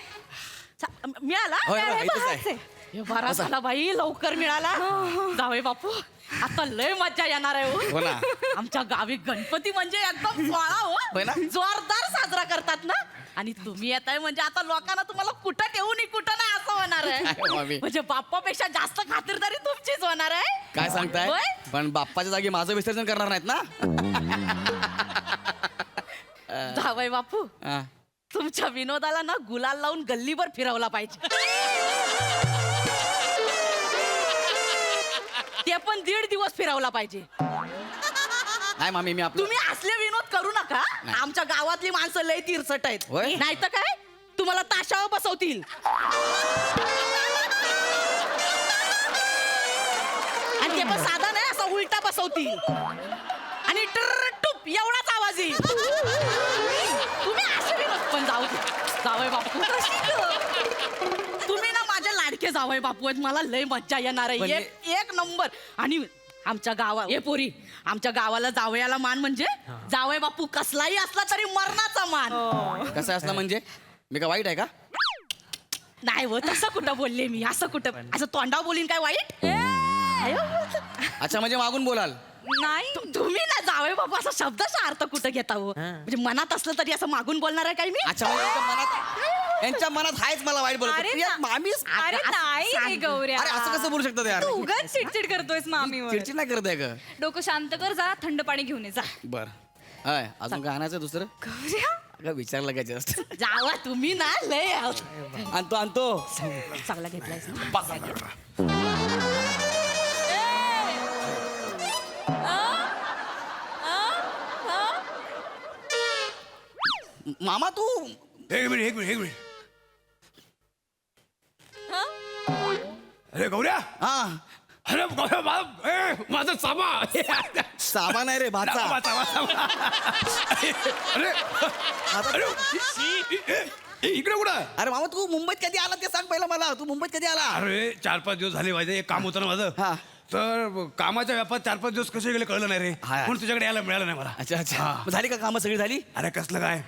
मिळाला होय, अरे, इथंच आहे. बस आहे. हे बरा झाला बाई लवकर मिळाला जावे बापू आता लय मज्जा येणार आहे हो ना. आमच्या गावी गणपती म्हणजे एकदम सोळा होय ना? हो जोरदार साजरा करतात ना. आणि तुम्ही येताय म्हणजे आता लोकांना तुम्हाला कुठं ठेवू नि कुठं नाही असं होणार आहे. काय मामी? म्हणजे बाप्पापेक्षा जास्त खातिरदारी तुमचीच होणार आहे. काय सांगताय होय? पण बाप्पाच्या जागी माझं विसर्जन करणार नाहीत ना. जावई बापू हा. तुमच्या विनोदाला ना गुलाल लावून गल्लीभर फिरवला पाहिजे. ते पण 1.5 दिवस फिरवला पाहिजे. नाही मामी मी आपलं तुम्ही असले विनोद करू नका. नाही. आमच्या गावातली माणसं लय तिरसट आहेत. होय? नाही तर काय तुम्हाला ताशावर बसवतील. आणि ते पण साधा नाही असा उलटा बसवतील. आणि टुप एवढाच आवाज येईल. तुम्ही असे विनोद पण जाऊ दे. जावई बापू तुम्ही ना माझे लाडके जावई बापू आहेत. मला लय मज्जा येणार आहे. म्हणजे- एक नंबर. आणि आमच्या गावा हे पोरी आमच्या गावाला जावयाला मान म्हणजे जावई बापू कसलाही असला तरी मरणाचा मान. कसं असलं म्हणजे मी का वाईट आहे का. नाही हो तसं कुठं बोलले मी. असं कुठं असं तोंडाव बोलीन काय वाईट. अच्छा म्हणजे मागून बोलाल. नाही तुम्ही ना जावई बापू असा शब्दाचा अर्थ कुठं घेता हो. म्हणजे मनात असलं तरी असं मागून बोलणार आहे काय मी. अच्छा म्हणजे यांच्या मनात हायच मला वाईट बोलत. मामी अरे नाही गौऱ्या. अरे असं कसं बोलू शकतात यार. तू उगाच चिडचिड करतोयस मामीवर. चिडचिड नाही करत आहे का. डोकं शांत कर जरा थंड पाणी घेऊन ये जा. बर हाय अजून काय आणायचं दुसरं. गौऱ्या अगं विचारलं का जस्ट. जावा तुम्ही ना लय आणतो चांगला घेतलाय. मामा तू एक मिनिट अरे गौऱ्या हा अरे माझा सामा सामा नाही रे भाचा इकडे कुठं अरे मामा तू मुंबईत कधी आला ते सांग पहिला मला. तू मुंबईत कधी आला? अरे 4-5 दिवस झाले माझं एक काम होतं ना माझं हा. तर कामाच्या व्यापात 4-5 दिवस कसे गेले कळलं नाही रे हा. म्हणून तुझ्याकडे यायला मिळालं नाही मला. अच्छा अच्छा हा. मग झाली का कामं सगळी झाली? अरे कसलं काय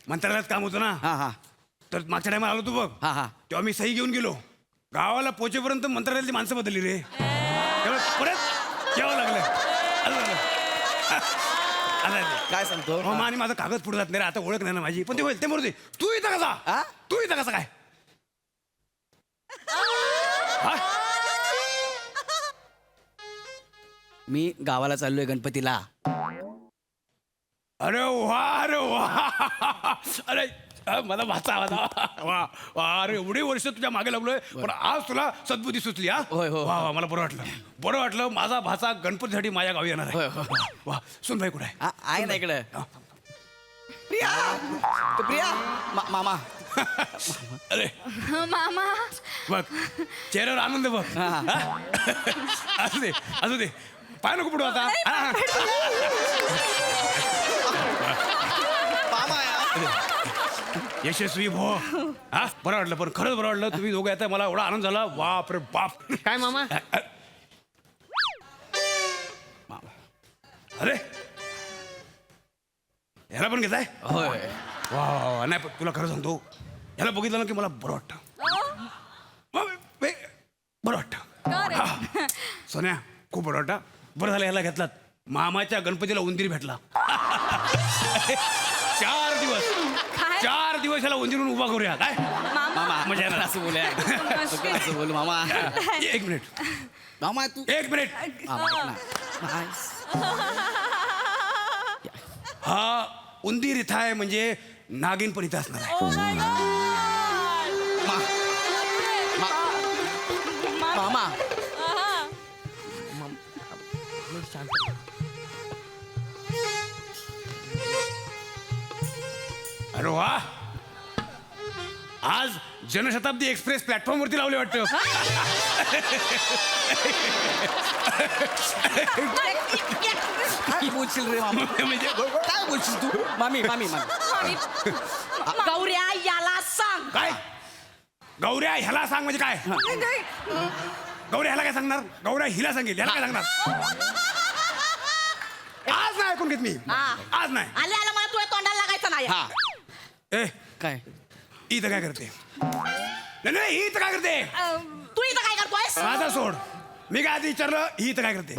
मंत्रालयात काम होतं ना हा हा तर मागच्या टायमा आलो तू बघ हा हा तेव्हा मी सही घेऊन गेलो गावाला पोहोचेपर्यंत मंत्रालयातली माणसं बदलली रे त्यामुळे परत यावं लागलं असं झालं. असं आहे ते. काय सांगतो? हो मग आणि माझा कागद पुढे जात नाही रे आता ओळख नाही ना माझी पण ते होईल ते मरू दे तू इथं कसा हा? तू इथं कसा काय हा? मी गावाला चाललोय गणपतीला. अरे वा अरे मला भाचा वा वा अरे एवढी वर्ष तुझ्या मागे लागलोय पण आज तुला सद्बुद्धी सुचली हा होय, होय. वा वा मला बरं वाटलं माझा भाचा गणपतीसाठी माझ्या गावी येणार होय, आहे होय. वा सुनबाई कुठे आहे आहे ना इकडे हा. प्रिया तो प्रिया मामा अरे मामा बघ चेहऱ्यावर आनंद बघ हा. हा? असू दे पाय नको पुढे आता हा. मामा यशस्वी भो हा बरं वाटलं पण खरंच बरं वाटलं तुम्ही दोघं येता मला एवढा आनंद झाला बाप रे बाप काय मामा? अरे याला पण घेताय होय वा वा वा. नाही पण तुला खरं सांगतो याला बघितलं ना की मला बरं वाटतं बरं वाटतं का रे? हा. सोन्या खूप बरं वाटतं बरं झालं याला घेतलात मामाच्या गणपतीला उंदीर भेटला 4 दिवस याला उंदीरून उभा करूया काय मामा मजा येणार. असं बोलूया असं बोलू मामा. एक मिनिट मामा तू 1 मिनिट मामा ऐक ना. हा उंदीर इथं आहे म्हणजे नागिन पण इथं असणार आहे मामा अरे वा आज जनशताब्दी एक्सप्रेस प्लॅटफॉर्म वरती लावले वाटतं काय बोलशील रे मामा? म्हणजे काय बोलशील तू? मामी मामी मामी गौऱ्या याला सांग. काय गौऱ्या ह्याला सांग म्हणजे काय गौऱ्या ह्याला काय सांगणार गौऱ्या हिला सांगेल ह्याला काय सांगणार आज नाही ऐकून घेत मी आज नाही आले आला मला तुझ्या तोंडाला लागायचं नाही. हा ए काय इथं काय करते नाही ही इथं काय करते तू इथं काय करतोयस? माझा सोड मी काय आधी विचारलं ही इथं काय करते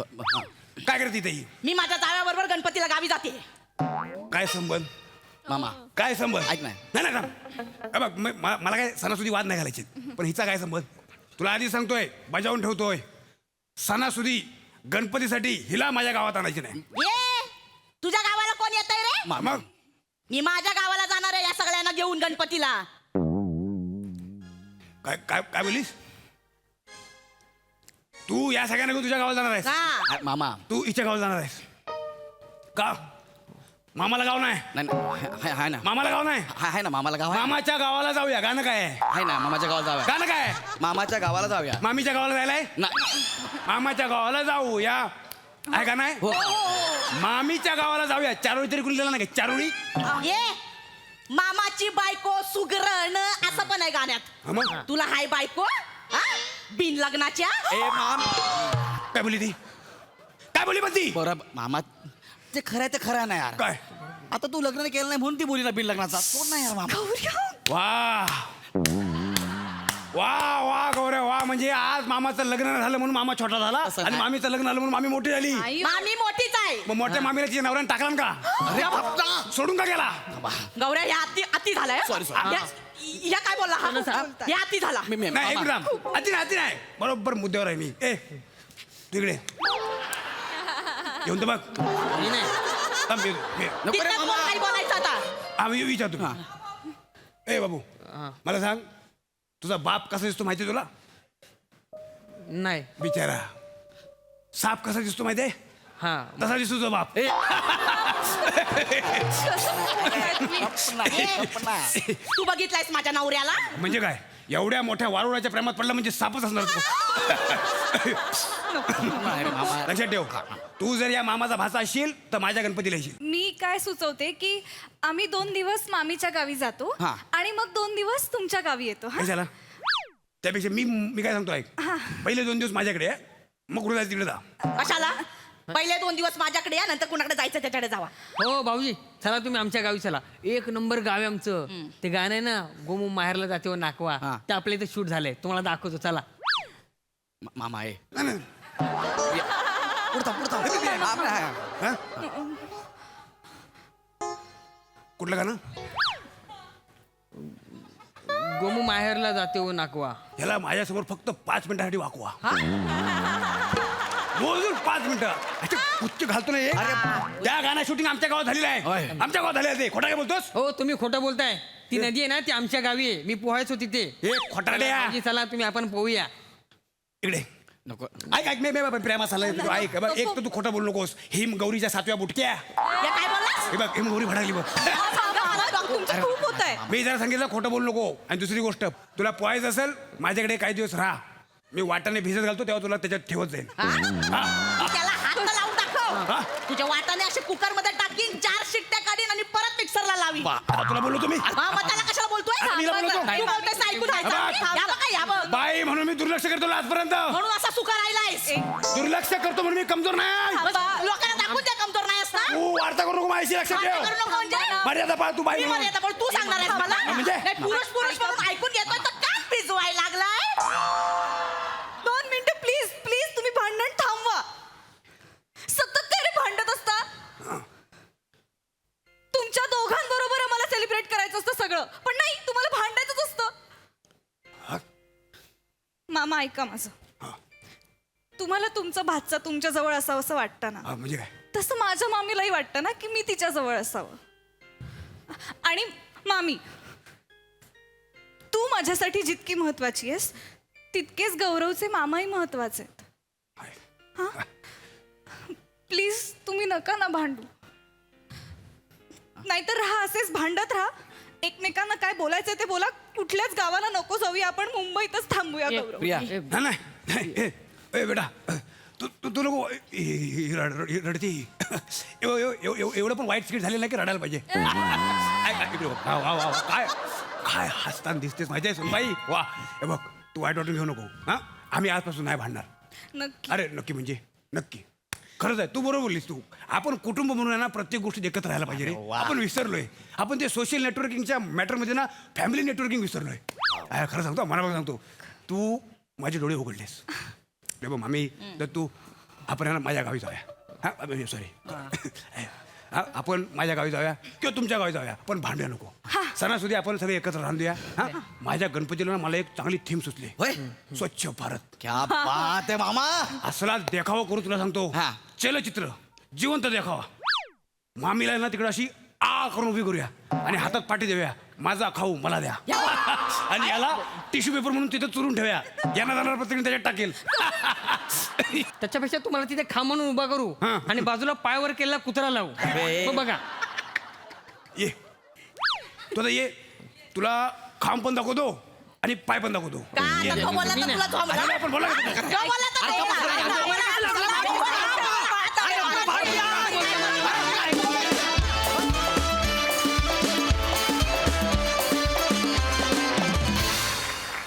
काय करते इथं ही मी माझ्या जाव्याबरोबर गणपतीला गावी जाते. काय संबंध मामा काय संबंध ऐक ना. नाही थांब. हे बघ मला काय सणासुदी वाद नाही घालायचे पण हिचा काय संबंध तुला आधी सांगतोय बजावून ठेवतोय सणासुदी गणपतीसाठी हिला माझ्या गावात आणायची नाही ये तुझ्या गावाला कोण येतंय रे? मग मी माझ्या गावाला जाणार आहे या सगळ्यांना घेऊन गणपतीला. काय काय काय बोलीस तू या सगळ्यांना घेऊन तुझ्या गावाला जाणार आहेस हा. मामा तू हिच्या गावाला जाणार आहेस का मामाला गाव नाही नाही हाय ना मामाला गाव नाही हाय ना मामाला गाव आहे. मामाच्या गावाला जाऊया गाणं काय आहे आहे ना मामाच्या गावाला जाऊया. गाणं काय आहे? मामाच्या गावाला जाऊया. मामीच्या गावाला जायलाय नाही मामाच्या गावाला जाऊया आहे का नाही हो मामीच्या गावाला जाऊया चारोळी तरी कुणी लिहिला नाही का? चारोळी ये मामाची बायको सुगरण असं पण आहे गाण्यात. हा मग तुला हाय बायको हा? बिन लग्नाच्या. ए माम काय बोलली ती काय बोलली पण ती बरं मामा ते खरं आहे ते खरं नाही यार. काय आता तू लग्न केलं नाही म्हणून ती बोली ना बिन लग्नाचा तो नाही यार मामा. वा वा वा गौऱ्या वा म्हणजे आज मामाचं लग्न नाही झालं म्हणून मामा छोटा झाला असं आणि काय? मामीचं लग्न झालं म्हणून मामी मोठी झाली मामी मोठीच आहे. मग मोठ्या मामीला तिच्या नवऱ्याने टाकला ना का अरे बापरा. सोडून का गेला गौऱ्या ह्या अति झालाय. Sorry, sorry. या काय बोलला हा? या अति झाला. नाही एक मिनिट अति नाही बरोबर मुद्द्यावर आहे मी ए तिकडे येऊन तर बघ थांब, ये. तिथं कोण काही बोलायचं आता. आम्ही विचारतो ए बाबू मला सांग तुझा बाप कसा दिसतो माहिती तुला नाही बिचारा साप कसा दिसतो माहितीये हा तसा दिसतो तुझा बाप तू बघितलायस माझ्या नवऱ्याला. म्हणजे काय एवढ्या मोठ्या वारुळाच्या प्रेमात पडला म्हणजे सापच असणार तो लक्षात ठेव तू जर या मामाचा भाचा असशील तर माझ्या गणपतीला येशील. मी काय सुचवते की आम्ही 2 दिवस मामीच्या गावी जातो हा. आणि मग 2 दिवस तुमच्या गावी येतो. हा? काय झालं त्यापेक्षा मी काय सांगतो ऐक पहिले 2 दिवस माझ्याकडे आहे, मग कुठे जायचं तिकडे जा. कशाला पहिले 2 दिवस माझ्याकडे या नंतर कुणाकडे जायचं त्याच्याकडे जावा. हो भाऊजी चला तुम्ही आमच्या गावी चला. 1 नंबर गाव आहे आमचं. ते गाणं आहे ना गोमू माहेरला जाते व नाकवा ते आपल्या इथे शूट झालंय तुम्हाला दाखवतो चला. मामा आहे नाही, नाही. हा? कुठलं गाणं गोमू माहेरला जाते व नाकवा. याला माझ्यासमोर फक्त 5 मिनिटासाठी वाकवा मोजून 5 मिनिटं अच्छा उच्च घालतो ना हे. त्या गाणं शूटिंग आमच्या गावात झालेलं आहे आमच्या गावात झालेलं आहे. खोटा काय बोलतोस हो तुम्ही खोटं बोलताय. ती नदी आहे ना ती आमच्या गावी आहे. मी पोहायचो तिथे. एक खोटारड्या. भाऊजी, चला तुम्ही आपण पोहूया. इकडे नको ऐक मी प्रेमा सल्ला ऐक बघ एक तर तू खोटं बोलू नकोस हिम गौरीच्या 7व्या बुटक्या या काय बोललास? हे बघ हिम गौरी भडाली बघ तुमचं खूप होत आहे. मी जरा सांगितलं खोटं बोलू नको. आणि दुसरी गोष्ट तुला पोहायचं असेल माझ्याकडे काही दिवस राहा मी वाटाने भिजत घालतो तेव्हा तुला त्याच्यात ठेवत जाईल. त्याला हात लावून दाखव. तुझ्या वाटाने असे कुकर मध्ये टाकीन 4 शिट्ट्या काढीन आणि परत मिक्सरला लावीन. आता तुला बोललो तुम्ही हा, मग त्याला कशाला बोलतोय? आता मीला बोलतो. तू बोलतोयस ते ऐकून राहायचं. या बघा, या बघ. बाई म्हणून मी दुर्लक्ष करतो आजपर्यंत म्हणून असा सुका राहिलायस. दुर्लक्ष करतो म्हणून मी कमजोर नाही. लोकांना दाखवून द्या कमजोर नाही असता. तू वार्ता करू नको माझी लक्षात वार्ता ठेव करू नको म्हणजे? मर्यादा पाळ तू बाई मी म्हणून. मर्यादा पाळून तू सांगणार आहेस मला? म्हणजे? नाही, पुरुष म्हणून ऐकून घेतोय तर काय भिजवायला लागलाय? 2 मिनिटं प्लीज प्लीज तुम्ही भांडण थांबवा. सतत काय रे भांडत असता. तुमच्या दोघांबरोबर मला सेलिब्रेट करायचं असतं सगळं पण नाही तुम्हाला भांडायचंच असतं. मामा ऐका माझं. तुम्हाला तुमचं भाचा तुमच्या जवळ असावं असं वाटतं ना म्हणजे काय तसं माझ्या मामीलाही वाटतं ना की मी तिच्या जवळ असावं. आणि मामी तू माझ्यासाठी जितकी महत्वाची आहेस तितकेच गौरवचे मामाही महत्वाचे आहेत. हा प्लीज तुम्ही नका ना भांडू. नाहीतर राहा असेच भांडत राहा. एकमेकांना काय बोलायचं ते बोला. कुठल्याच गावाला नको जाऊया आपण मुंबईतच थांबूया गौरव. प्रिया नाही ए बेटा तू तू तू नको रडती एवढं पण वाईट स्किट झालेलं नाही की रडायला पाहिजे. इकडे बघ. वा वा वा काय काय हसताना दिसतेस माहिती आहे सुनबाई वा हे बघ तू वाईट वाटून घेऊ नको हां आम्ही आजपासून नाही भांडणार. नक्की अरे नक्की म्हणजे नक्की खरंच आहे तू बरोबर बोललीस तू. आपण कुटुंब म्हणून आहे ना प्रत्येक गोष्टीत एकत्र राहायला पाहिजे रे. आपण विसरलोय. आपण ते सोशल नेटवर्किंगच्या मॅटरमध्ये ना फॅमिली नेटवर्किंग विसरलोय. खरं सांगतो मला बघ सांगतो तू माझे डोळे उघडलेस. बघ मामी तर तू आपण आहे ना माझ्या गावी जाऊया हां सॉरी आपण माझ्या गावी जाऊया किंवा तुमच्या गावी जाऊया पण भांडूया नको. सणासुदी आपण सगळे एकत्र राहूया. हां माझ्या गणपतीला ना मला एक चांगली थीम सुचली स्वच्छ भारत. क्या बात आहे मामा. असला देखावा करू तुला सांगतो चलचित्र जिवंत देखावा. मामीला ना तिकडे अशी आ करून उभी करूया आणि हातात पाठी देऊया माझा खाऊ मला द्या आणि याला टिश्यू पेपर म्हणून तिथे चुरून ठेवूया. यांना जाणार प्रत्येक त्याच्यात टाकेल. त्याच्यापेक्षा तुम्हाला तिथे खा म्हणून उभा करू हा. आणि बाजूला पायावर केलेला कुत्रा लावू. मग बघा ये तू आता ये तुला खांब पण दाखवतो आणि पाय पण दाखवतो. काय नको बोलला तर तुला झोंबला? अरे आपण बोला की. नको बोलला तर ते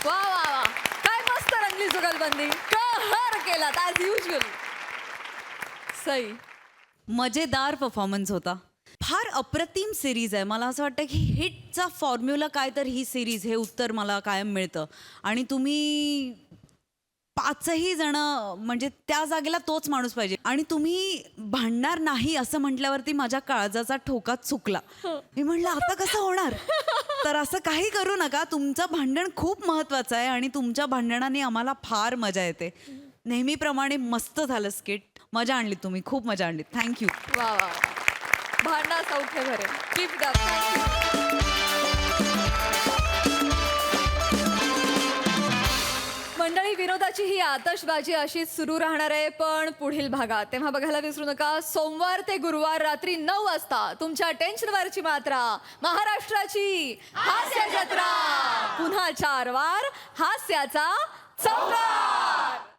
वा वा वा काय मस्त रंगली जुगलबंदी. कहर केला ॲज युजल. सई मजेदार परफॉर्मन्स होता. फार अप्रतिम सिरीज आहे. मला असं वाटतं की हिटचा फॉर्म्युला काय तर ही सिरीज हे उत्तर मला कायम मिळतं. आणि तुम्ही 5ही जण म्हणजे त्या जागेला तोच माणूस पाहिजे. आणि तुम्ही भांडणार नाही असं म्हटल्यावरती माझ्या काळजाचा ठोका चुकला. मी म्हणलं आता कसं होणार. तर असं काही करू नका. तुमचं भांडण खूप महत्त्वाचं आहे आणि तुमच्या भांडणाने आम्हाला फार मजा येते. नेहमीप्रमाणे मस्त झालं स्किट. मजा आणली तुम्ही खूप मजा आणली. थँक्यू. वा वा भांडा सौख्य भरे. Keep it up. मंडळी विनोदाची ही आतषबाजी अशीच सुरू राहणार आहे पण पुढील भागात. तेव्हा बघायला विसरू नका सोमवार ते गुरुवार रात्री 9 वाजता तुमच्या टेन्शनवरची मात्रा महाराष्ट्राची हास्य जत्रा. पुन्हा 4 वार हास्याचा चौकार.